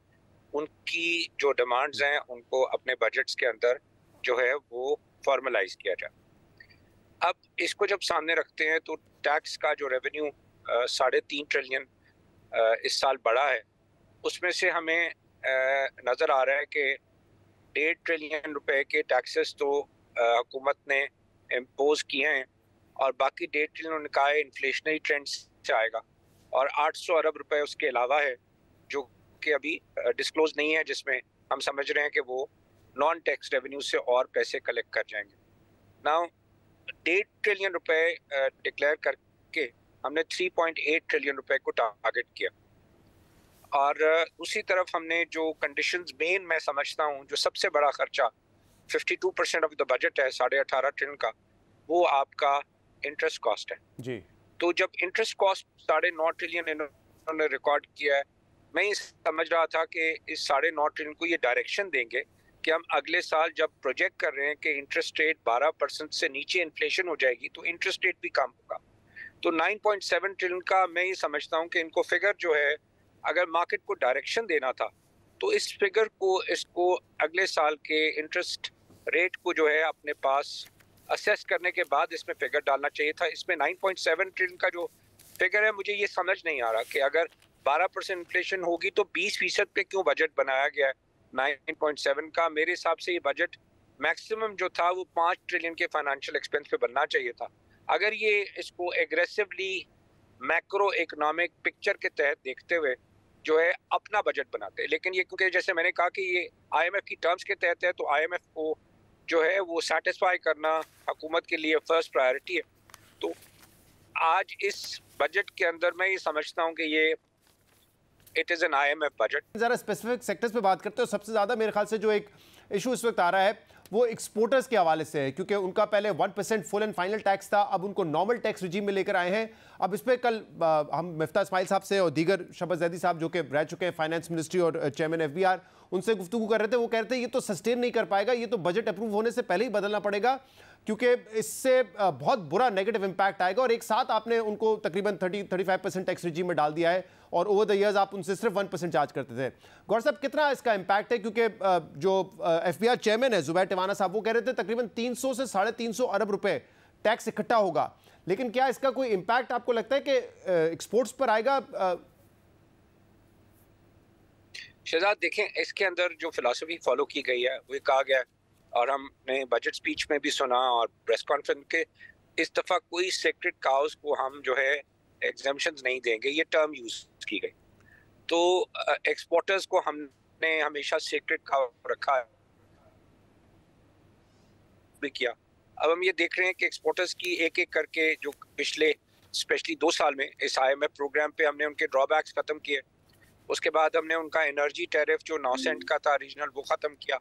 उनकी जो डिमांड्स हैं उनको अपने बजट्स के अंदर जो है वो फॉर्मलाइज किया जाए। अब इसको जब सामने रखते हैं तो टैक्स का जो रेवेन्यू 3.5 ट्रिलियन इस साल बढ़ा है, उसमें से हमें नज़र आ रहा है कि 1.5 ट्रिलियन रुपए के टैक्सेस तो हुकूमत ने इम्पोज किए हैं और बाकी 1.5 ट्रिलियन उनका इन्फ्लेशनरी ट्रेंड से आएगा, और 800 अरब रुपए उसके अलावा है जो कि अभी डिस्क्लोज नहीं है, जिसमें हम समझ रहे हैं कि वो नॉन टैक्स रेवेन्यू से और पैसे कलेक्ट कर जाएंगे। नाउ 1.5 ट्रिलियन रुपए डिक्लेयर करके हमने 3.8 ट्रिलियन रुपए को टारगेट किया, और दूसरी तरफ हमने जो कंडीशंस मेन मैं समझता हूँ जो सबसे बड़ा खर्चा 52% ऑफ द बजट है 18.5 ट्रिलियन का, वो आपका इंटरेस्ट कॉस्ट है जी। तो जब इंटरेस्ट कॉस्ट 9.5 ट्रिलियन इन्होंने रिकॉर्ड किया है, मैं ये समझ रहा था कि इस 9.5 ट्रिलियन को ये डायरेक्शन देंगे कि हम अगले साल जब प्रोजेक्ट कर रहे हैं कि इंटरेस्ट रेट 12% से नीचे इन्फ्लेशन हो जाएगी तो इंटरेस्ट रेट भी कम होगा। तो 9.7 ट्रिलियन का मैं ये समझता हूँ कि इनको फिगर जो है अगर मार्केट को डायरेक्शन देना था तो इस फिगर को इसको अगले साल के इंटरेस्ट रेट को जो है अपने पास असेस करने के बाद इसमें फिगर डालना चाहिए था। इसमें 9.7 ट्रिलियन का जो फिगर है, मुझे ये समझ नहीं आ रहा कि अगर 12% इन्फ्लेशन होगी तो 20% पे क्यों बजट बनाया गया है 9.7 का। मेरे हिसाब से ये बजट मैक्सिमम जो था वो 5 ट्रिलियन के फाइनेंशियल एक्सपेंस पे बनना चाहिए था। अगर ये इसको एग्रेसिवली मैक्रो इकोनॉमिक पिक्चर के तहत देखते हुए जो है अपना बजट बनाते, लेकिन ये क्योंकि जैसे मैंने कहा कि ये IMF की टर्म्स के तहत है, तो IMF को जो है वो सेटिस्फाई करना हुकूमत के लिए फर्स्ट प्रायोरिटी है। तो आज इस बजट के अंदर मैं ये समझता हूँ कि ये it is an IMF budget. जरा स्पेसिफिक सेक्टर्स पे बात करते हो। सबसे ज़्यादा मेरे ख्याल से जो एक इशू इस वक्त आ रहा है वो एक्सपोर्टर्स के हवाले से है, क्योंकि उनका पहले 1% फुल एंड फाइनल टैक्स था, अब उनको नॉर्मल टैक्स रिजीम में लेकर आए हैं। अब इस पर कल हम मिफ्ता इस्माइल साहब से और दीगर शहबाज जैदी साहब जो कि रह चुके हैं फाइनेंस मिनिस्ट्री और चेयरमैन FBR, उनसे गुफ्तगू कर रहे थे। वो कह रहे थे ये तो सस्टेन नहीं कर पाएगा, ये तो बजट अप्रूव होने से पहले ही बदलना पड़ेगा, क्योंकि इससे बहुत बुरा नेगेटिव इंपैक्ट आएगा। और एक साथ आपने उनको तकरीबन 35% टैक्स रिजीम में डाल दिया है और ओवर द ईयर्स आप उनसे सिर्फ 1% चार्ज करते थे। गौर साहब, कितना इसका इंपैक्ट है? क्योंकि जो FBR चेयरमैन है जुबैर टिवाना साहब, वो कह रहे थे तकरीबन 300 से 350 अरब रुपए टैक्स इकट्ठा होगा, लेकिन क्या इसका कोई इंपैक्ट आपको लगता है कि एक्सपोर्ट्स पर आएगा? शहजाद, देखें, इसके अंदर जो फिलॉसफी फॉलो की गई है वो कहा गया है, और हमने बजट स्पीच में भी सुना और प्रेस कॉन्फ्रेंस के, इस दफ़ा कोई सेक्रेट काउस को हम जो है एग्जाम्पशंस नहीं देंगे, ये टर्म यूज की गई। तो एक्सपोर्टर्स को हमने हमेशा सेक्रेट काउ रखा है भी किया। अब हम ये देख रहे हैं कि एक्सपोर्टर्स की एक एक करके जो पिछले स्पेशली 2 साल में इस IMF प्रोग्राम पे हमने उनके ड्रॉबैक्स ख़त्म किए। उसके बाद हमने उनका एनर्जी टैरिफ जो 9 सेंट का था रीजनल, वो ख़त्म किया।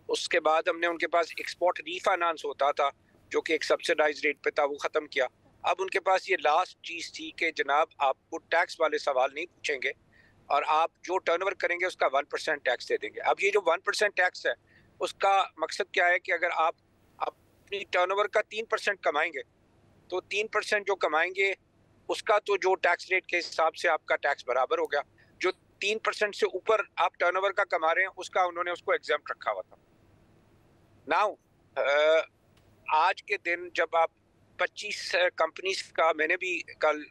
उसके बाद हमने उनके पास एक्सपोर्ट रीफाइनेंस होता था जो कि एक सब्सिडाइज रेट पे था, वो ख़त्म किया। अब उनके पास ये लास्ट चीज़ थी कि जनाब आपको टैक्स वाले सवाल नहीं पूछेंगे और आप जो टर्नओवर करेंगे उसका 1% टैक्स दे देंगे। अब ये जो 1% टैक्स है उसका मकसद क्या है कि अगर आप अपनी टर्नओवर का 3% कमाएंगे तो 3% जो कमाएंगे उसका तो जो टैक्स रेट के हिसाब से आपका टैक्स बराबर हो गया। जो 3% से ऊपर आप टर्नओवर का कमा रहे हैं उसका उन्होंने उसको एग्जाम्प्ट रखा हुआ था। नाउ आज के दिन जब आप 25 कंपनीज का, मैंने भी कल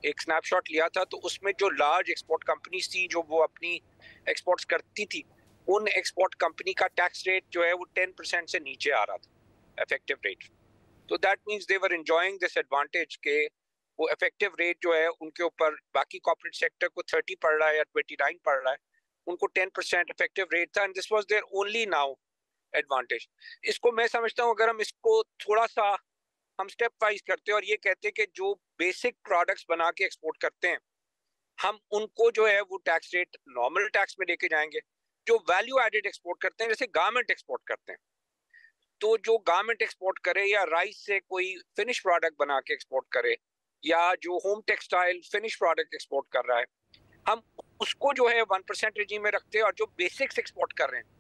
एक स्नैपशॉट लिया था, तो उसमें जो लार्ज एक्सपोर्ट कंपनीज थी जो वो अपनी एक्सपोर्ट्स करती थी, उन एक्सपोर्ट कंपनी का टैक्स रेट जो है वो 10% से नीचे आ रहा था इफेक्टिव रेट। तो that means they were enjoying this advantage के वो इफेक्टिव रेट जो है उनके ऊपर बाकी कॉर्पोरेट सेक्टर को 30 पड़ रहा है या 29 पड़ रहा है, उनको 10% इफेक्टिव रेट था, and this was there only now advantage. इसको मैं समझता हूँ अगर हम इसको थोड़ा सा हम स्टेप वाइज करते हैं और ये कहते हैं कि जो बेसिक प्रोडक्ट्स बना के एक्सपोर्ट करते हैं हम उनको जो है वो टैक्स रेट नॉर्मल टैक्स में लेके जाएंगे। जो वैल्यू एडेड एक्सपोर्ट करते हैं, जैसे गारमेंट एक्सपोर्ट करते हैं, तो जो गारमेंट एक्सपोर्ट करे या राइस से कोई फिनिश प्रोडक्ट बना के एक्सपोर्ट करे या जो home textile finish product export कर रहा है, हम उसको जो है 1% रिजीम में रखते हैं, और जो बेसिक्स एक्सपोर्ट कर रहे हैं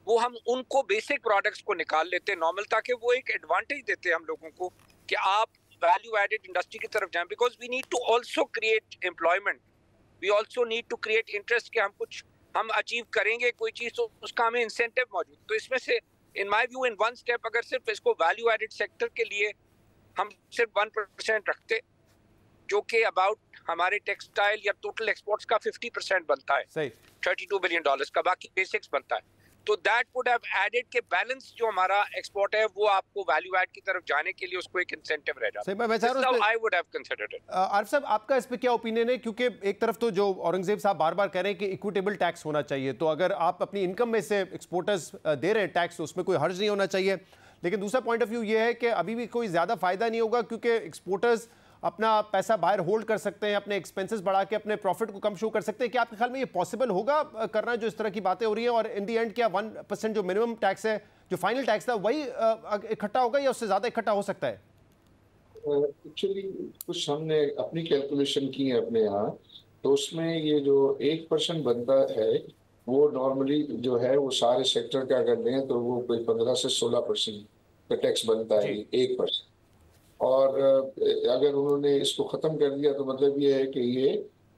वो हम उनको बेसिक प्रोडक्ट्स को निकाल लेते हैं नॉर्मल, ताकि वो एक एडवांटेज देते हैं हम लोगों को कि आप वैल्यू एडेड इंडस्ट्री की तरफ जाएं, because we need to also create employment, we also need to create interest कि हम अचीव करेंगे कोई चीज़ तो उसका हमें इंसेंटिव मौजूद। तो इसमें से in my view in one step अगर सिर्फ इसको वैल्यू एडेड सेक्टर के लिए हम सिर्फ 1% रखते, जो कि अबाउट हमारे टेक्सटाइल या टोटल एक्सपोर्ट्स का 50% बनता है, सही $32 बिलियन का, बाकी बेसिक्स बनता है, तो दैट वुड हैव एडेड के बैलेंस जो हमारा एक्सपोर्ट है वो आपको वैल्यू ऐड की तरफ जाने के लिए उसको एक इंसेंटिव रह जाता है। This is how I would have considered it. Arif साहब, आपका इस पे क्या ओपिनियन है? क्योंकि एक तरफ तो जो औरंगजेब साहब बार बार कह रहे हैं कि इक्विटेबल टैक्स होना चाहिए, तो अगर आप अपनी इनकम में से एक्सपोर्टर्स दे रहे हैं टैक्स, उसमें कोई हर्ज नहीं होना चाहिए, लेकिन दूसरा पॉइंट ऑफ व्यू ये है कि अभी भी कोई ज़्यादा फायदा नहीं होगा क्योंकि एक्सपोर्टर्स अपना पैसा बाहर होल्ड कर सकते हैं, अपने एक्सपेंसेस बढ़ा के अपने प्रॉफिट को कम शो कर सकते हैं। क्या आपके ख्याल में ये पॉसिबल होगा करना, जो इस तरह की बातें हो रही हैं? और इन दी एंड क्या 1% जो मिनिमम टैक्स है, जो फाइनल टैक्स था, वही इकट्ठा होगा या उससे ज़्यादा इकट्ठा हो सकता है? एक्चुअली कुछ हमने अपनी कैलकुलेशन की है अपने यहाँ, तो उसमें ये जो 1% बनता है वो नॉर्मली जो है वो सारे सेक्टर का कर लें तो वो कोई 15 से 16% का टैक्स बनता है, 1%। और अगर उन्होंने इसको खत्म कर दिया तो मतलब ये है कि ये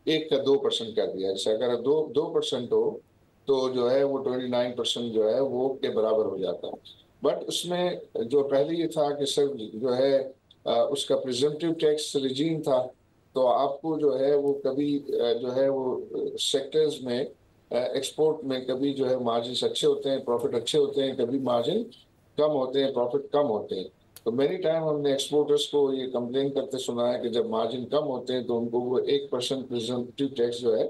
1 का 2% कर दिया। जैसे अगर 2% हो तो जो है वो 29% जो है वो के बराबर हो जाता है। बट उसमें जो पहले ये था कि सर जो है उसका प्रिजम्पटिव टैक्स रिजीम था, तो आपको जो है वो कभी जो है वो सेक्टर्स में एक्सपोर्ट में कभी जो है मार्जिन अच्छे होते हैं, प्रॉफिट अच्छे होते हैं, कभी मार्जिन कम होते हैं, प्रॉफिट कम होते हैं। तो मेनी टाइम हमने एक्सपोर्टर्स को ये कंप्लेन करते सुना है कि जब मार्जिन कम होते हैं तो उनको वो 1% प्रिजम्पटिव टैक्स जो है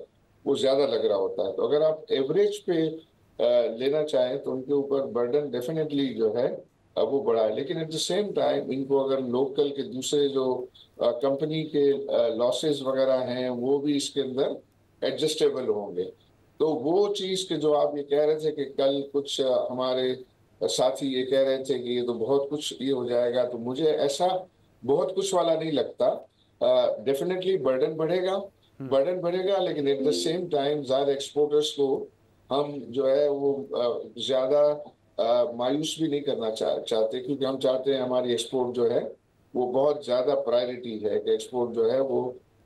वो ज्यादा लग रहा होता है। तो अगर आप एवरेज पे लेना चाहें तो उनके ऊपर बर्डन डेफिनेटली जो है वो बढ़ा है, लेकिन एट द सेम टाइम इनको अगर लोकल के दूसरे जो कंपनी के लॉसेस वगैरह हैं वो भी इसके अंदर एडजस्टेबल होंगे। तो वो चीज के जो आप ये कह रहे थे कि कल कुछ हमारे साथी ये कह रहे थे कि ये तो बहुत कुछ ये हो जाएगा, तो मुझे ऐसा बहुत कुछ वाला नहीं लगता। डेफिनेटली बर्डन बढ़ेगा, लेकिन एट द सेम टाइम ज्यादा एक्सपोर्टर्स को हम जो है वो ज्यादा मायूस भी नहीं करना चाहते, क्योंकि हम चाहते हैं हमारी एक्सपोर्ट जो है वो बहुत ज्यादा प्रायोरिटी है कि एक्सपोर्ट जो है वो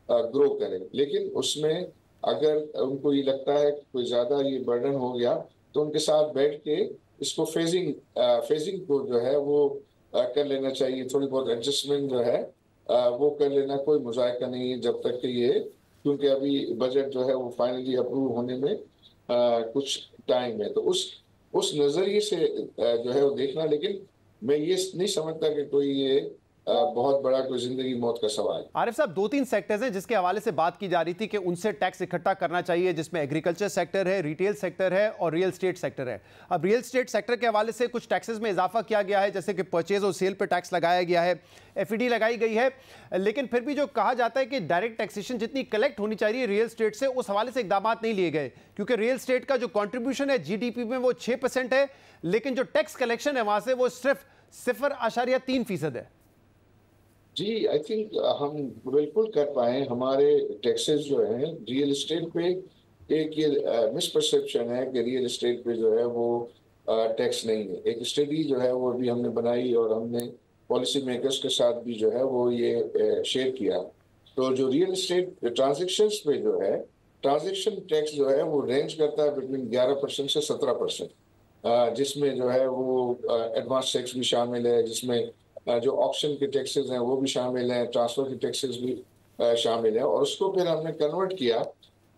ग्रो करे। लेकिन उसमें अगर उनको ये लगता है कि कोई ज्यादा ये बर्डन हो गया तो उनके साथ बैठ के इसको फेजिंग को जो है वो कर लेना चाहिए, थोड़ी बहुत एडजस्टमेंट जो है वो कर लेना, कोई मुज़ायका नहीं है जब तक कि ये, क्योंकि अभी बजट जो है वो फाइनली अप्रूव होने में कुछ टाइम है। तो उस नजरिए से जो है वो देखना, लेकिन मैं ये नहीं समझता कि कोई ये बहुत बड़ा कोई जिंदगी मौत का सवाल। आरिफ साहब, 2-3 सेक्टर्स हैं जिसके हवाले से बात की जा रही थी कि उनसे टैक्स इकट्ठा करना चाहिए, जिसमें एग्रीकल्चर सेक्टर है, रिटेल सेक्टर है और रियल एस्टेट सेक्टर है। अब रियल एस्टेट सेक्टर के हवाले से कुछ टैक्सेस में इजाफा किया गया है, जैसे कि परचेज और सेल पर टैक्स लगाया गया है, एफईडी लगाई गई है, लेकिन फिर भी जो कहा जाता है कि डायरेक्ट टैक्सेशन जितनी कलेक्ट होनी चाहिए रियल एस्टेट से, उस हवाले से इकदाम नहीं लिए गए, क्योंकि रियल एस्टेट का जो कॉन्ट्रीब्यूशन है जीडीपी में वो 6% है, लेकिन जो टैक्स कलेक्शन है वहां से वो सिर्फ 0.3% है। जी, आई थिंक हम बिल्कुल कर पाए। हमारे टैक्सेस जो हैं रियल एस्टेट पे, एक ये मिसपरसेप्शन है कि रियल एस्टेट पे जो है वो टैक्स नहीं है। एक स्टडी जो है वो भी हमने बनाई और हमने पॉलिसी मेकर्स के साथ भी जो है वो ये शेयर किया। तो जो रियल एस्टेट ट्रांजेक्शन्स पे जो है ट्रांजेक्शन टैक्स जो है वो रेंज करता है बिटवीन 11% से 17%, जिसमें जो है वो एडवांस टैक्स भी शामिल है, जिसमें जो ऑक्शन के टैक्सेस हैं वो भी शामिल हैं, ट्रांसफर के टैक्सेस भी शामिल हैं। और उसको फिर हमने कन्वर्ट किया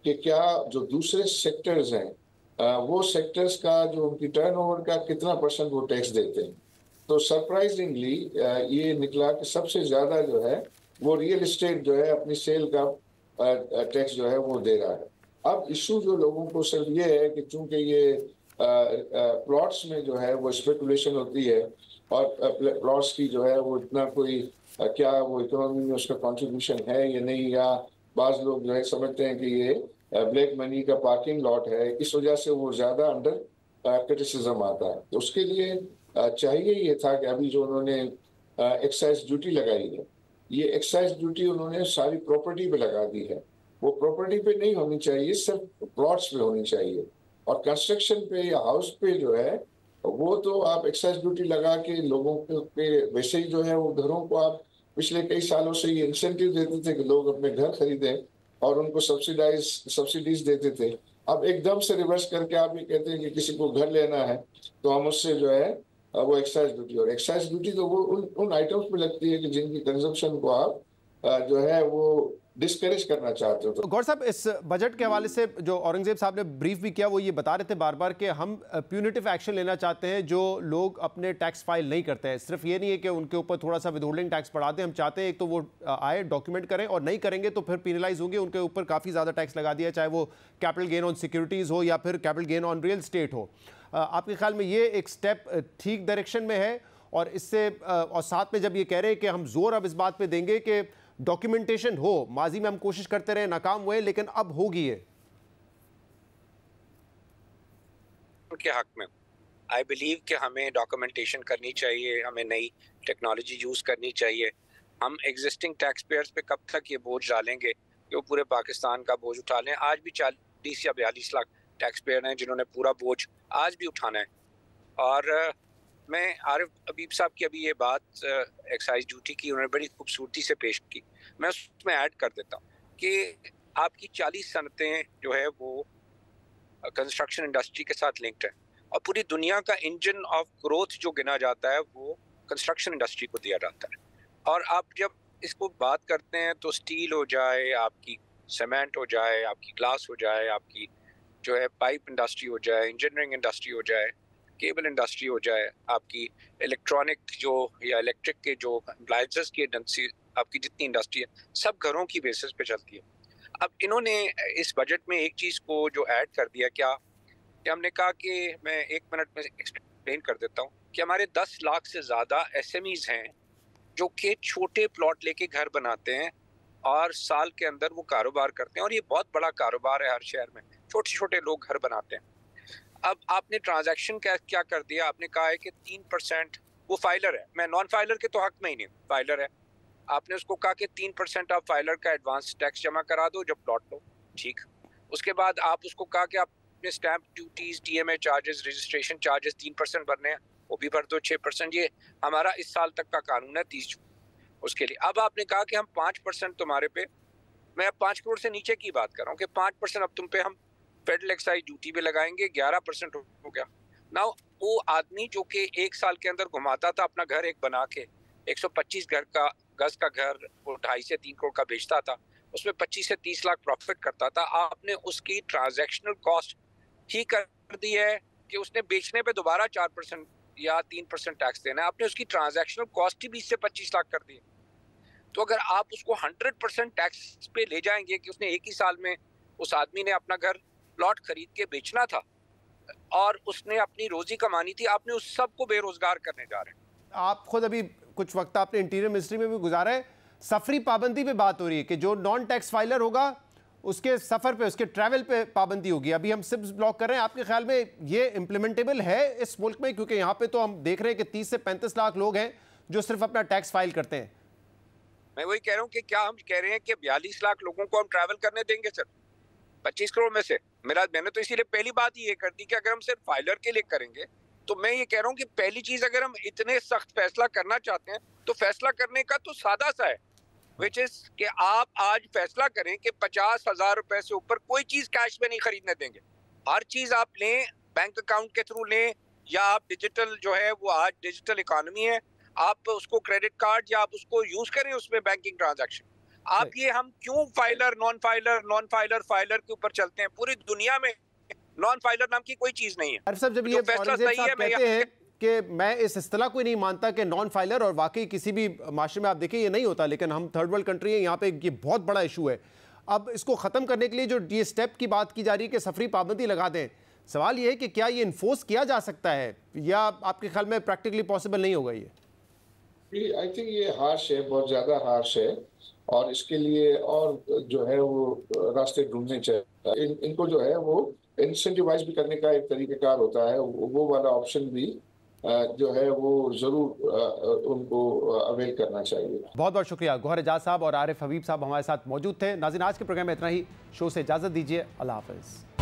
कि क्या जो दूसरे सेक्टर्स हैं वो सेक्टर्स का जो उनकी टर्नओवर का कितना % वो टैक्स देते हैं। तो सरप्राइजिंगली ये निकला कि सबसे ज्यादा जो है वो रियल एस्टेट जो है अपनी सेल का टैक्स जो है वो दे रहा है। अब इशू जो लोगों को सिर्फ ये है कि चूंकि ये प्लॉट्स में जो है वो स्पेकुलेशन होती है और प्लॉट्स की जो है वो इतना कोई क्या वो इकोनॉमी में उसका कंट्रीब्यूशन है या नहीं, या बाज लोग जो है समझते हैं कि ये ब्लैक मनी का पार्किंग लॉट है, इस वजह से वो ज्यादा अंडर क्रिटिसिज्म आता है। तो उसके लिए चाहिए ये था कि अभी जो उन्होंने एक्साइज ड्यूटी लगाई है, ये एक्साइज ड्यूटी उन्होंने सारी प्रॉपर्टी पे लगा दी है। वो प्रॉपर्टी पे नहीं होनी चाहिए, सिर्फ प्लॉट्स पे होनी चाहिए। और कंस्ट्रक्शन पे या हाउस पे जो है वो तो आप एक्साइज ड्यूटी लगा के लोगों के वैसे ही जो है वो घरों को आप पिछले कई सालों से ये इंसेंटिव देते थे कि लोग अपने घर खरीदें और उनको सब्सिडीज देते थे। अब एकदम से रिवर्स करके आप ये कहते हैं कि किसी को घर लेना है तो हम उससे जो है वो एक्साइज ड्यूटी, और एक्साइज ड्यूटी तो वो उन आइटम्स पे लगती है कि जिनकी कंजम्पशन को आप जो है वो डिस्करेज करना चाहते हो। तो गौर साहब, इस बजट के हवाले से जो औरंगजेब साहब ने ब्रीफ भी किया, वो ये बता रहे थे बार बार कि हम प्यूनिटिव एक्शन लेना चाहते हैं जो लोग अपने टैक्स फाइल नहीं करते हैं। सिर्फ ये नहीं है कि उनके ऊपर थोड़ा सा विदहोल्डिंग टैक्स बढ़ा दें, हम चाहते हैं एक तो वो आए डॉक्यूमेंट करें, और नहीं करेंगे तो फिर पेनलाइज होंगे, उनके ऊपर काफ़ी ज़्यादा टैक्स लगा दिया, चाहे वो कैपिटल गेन ऑन सिक्योरिटीज़ हो या फिर capital gain on real estate हो। आपके ख्याल में ये एक स्टेप ठीक डायरेक्शन में है? और इससे और साथ में जब ये कह रहे हैं कि हम जोर अब इस बात पे देंगे कि डॉक्यूमेंटेशन हो, माजी में हम कोशिश करते रहे, नाकाम हुए, लेकिन अब होगी ये उनके हक में। आई बिलीव कि हमें डॉक्यूमेंटेशन करनी चाहिए, हमें नई टेक्नोलॉजी यूज करनी चाहिए। हम एग्जिस्टिंग टैक्स पेयर्स पे कब तक ये बोझ डालेंगे कि वो पूरे पाकिस्तान का बोझ उठा लें। आज भी 40 या 42 लाख टैक्स पेयर हैं जिन्होंने पूरा बोझ आज भी उठाना है। और मैं आरिफ अबीब साहब की अभी ये बात एक्साइज ड्यूटी की उन्होंने बड़ी खूबसूरती से पेश की, मैं उसमें ऐड कर देता हूँ कि आपकी 40 सनतें जो है वो कंस्ट्रक्शन इंडस्ट्री के साथ लिंक्ड है, और पूरी दुनिया का इंजन ऑफ ग्रोथ जो गिना जाता है वो कंस्ट्रक्शन इंडस्ट्री को दिया जाता है। और आप जब इसको बात करते हैं तो स्टील हो जाए, आपकी सीमेंट हो जाए, आपकी ग्लास हो जाए, आपकी जो है पाइप इंडस्ट्री हो जाए, इंजीनियरिंग इंडस्ट्री हो जाए, केबल इंडस्ट्री हो जाए, आपकी इलेक्ट्रॉनिक जो या इलेक्ट्रिक के जो अप्लायंसेस की इंडस्ट्री, आपकी जितनी इंडस्ट्री है सब घरों की बेसिस पे चलती है। अब इन्होंने इस बजट में एक चीज़ को जो ऐड कर दिया, क्या कि हमने कहा कि मैं 1 मिनट में एक्सप्लेन कर देता हूँ कि हमारे 10 लाख से ज़्यादा SMEs हैं जो कि छोटे प्लॉट लेके घर बनाते हैं और साल के अंदर वो कारोबार करते हैं, और ये बहुत बड़ा कारोबार है हर शहर में, छोटे छोटे लोग घर बनाते हैं। अब आपने ट्रांजैक्शन क्या कर दिया, आपने कहा है कि 3%, वो फाइलर है, मैं नॉन फाइलर के तो हक में ही नहीं, फाइलर है, आपने उसको कहा कि 3% आप फाइलर का एडवांस टैक्स जमा करा दो जब प्लॉट लो, ठीक। उसके बाद आप उसको कहा कि आपने stamp duties, DMA charges, registration charges 3% भरने हैं, वो भी भर दो 6%। ये हमारा इस साल तक का कानून है 30 जून उसके लिए। अब आपने कहा कि हम 5% तुम्हारे पे, मैं अब 5 करोड़ से नीचे की बात कर रहा हूँ कि 5% अब तुम पे हम फेडरल एक्साइज ड्यूटी पे लगाएंगे, 11% हो गया। नाउ वो आदमी जो कि 1 साल के अंदर घुमाता था अपना घर एक बना के, 125 गज का घर वो 2.5 से 3 करोड़ का बेचता था, उसमें 25 से 30 लाख प्रॉफिट करता था, आपने उसकी ट्रांजैक्शनल कॉस्ट ही कर दी है कि उसने बेचने पे दोबारा 4% या 3% टैक्स देना है, आपने उसकी ट्रांजैक्शनल कॉस्ट ही 20 से 25 लाख कर दी। तो अगर आप उसको 100% टैक्स पे ले जाएंगे कि उसने एक ही साल में, उस आदमी ने अपना घर प्लॉट खरीद के बेचना था और उसने अपनी रोजी कमानी थी, आपने उस सब को बेरोजगार करने जा रहे हैं। आप खुद अभी कुछ वक्त आपने इंटीरियर मिनिस्ट्री में भी गुजारा है, सफरी पाबंदी पे बात हो रही है कि जो नॉन टैक्स फाइलर होगा उसके सफर पे, उसके ट्रैवल पे पाबंदी होगी। अभी हम सिप्स ब्लॉक कर रहे हैं, आपके ख्याल में ये इम्प्लीमेंटेबल है इस मुल्क में? क्योंकि यहाँ पे तो हम देख रहे हैं कि 30 से 35 लाख लोग हैं जो सिर्फ अपना टैक्स फाइल करते हैं। मैं वही कह रहा हूँ कि क्या हम कह रहे हैं कि 42 लाख लोगों को हम ट्रैवल करने देंगे सर 25 करोड़ में से? मैंने तो इसीलिए पहली बात ये कर दी कि अगर हम सिर्फ फाइलर के लिए करेंगे, तो मैं ये कह रहा हूँ कि पहली चीज, अगर हम इतने सख्त फैसला करना चाहते हैं तो फैसला करने का तो सादा सा है, विच इज कि आप आज फैसला करें कि 50,000 रुपए से ऊपर कोई चीज कैश में नहीं खरीदने देंगे। हर चीज आप लें, बैंक अकाउंट के थ्रू लें, या आप डिजिटल जो है वो आज डिजिटल इकोनॉमी है, आप उसको क्रेडिट कार्ड या आप उसको यूज करें उसमें बैंकिंग ट्रांजैक्शन। आप ये हम क्यों फाइलर नॉन फाइलर के ऊपर चलते हैं? पूरी दुनिया में नॉन फाइलर नाम की कोई चीज नहीं है। आरिफ साहब, जब ये औरंगजेब साहब कहते हैं कि मैं इस इस्तिलाह को ही नहीं मानता कि नॉन फाइलर, और वाकई किसी भी माशरे में आप देखिए ये नहीं होता, लेकिन हम थर्ड वर्ल्ड कंट्री है, यहाँ पे ये बहुत बड़ा इशू है। अब इसको ख़त्म करने के लिए जो ये स्टेप की बात की जा रही है कि सफरी पाबंदी लगा दें, सवाल ये है कि क्या ये इन्फोर्स किया जा सकता है या आपके ख्याल में प्रैक्टिकली पॉसिबल नहीं होगा? ये आई थिंक ये हार्श है, बहुत ज़्यादा हार्श है, और इसके लिए और जो है वो रास्ते ढूंढने चाहिए। इनको जो है वो इंसेंटिवाइज भी करने का एक तरीक़ाकार होता है, वो वाला ऑप्शन भी जो है वो ज़रूर उनको अवेल करना चाहिए। बहुत बहुत शुक्रिया गौहर एजाज साहब और आरिफ हबीब साहब हमारे साथ मौजूद थे। नाज़रीन, आज के प्रोग्राम में इतना ही। शो से इजाज़त दीजिए। अल्लाह हाफ़िज़।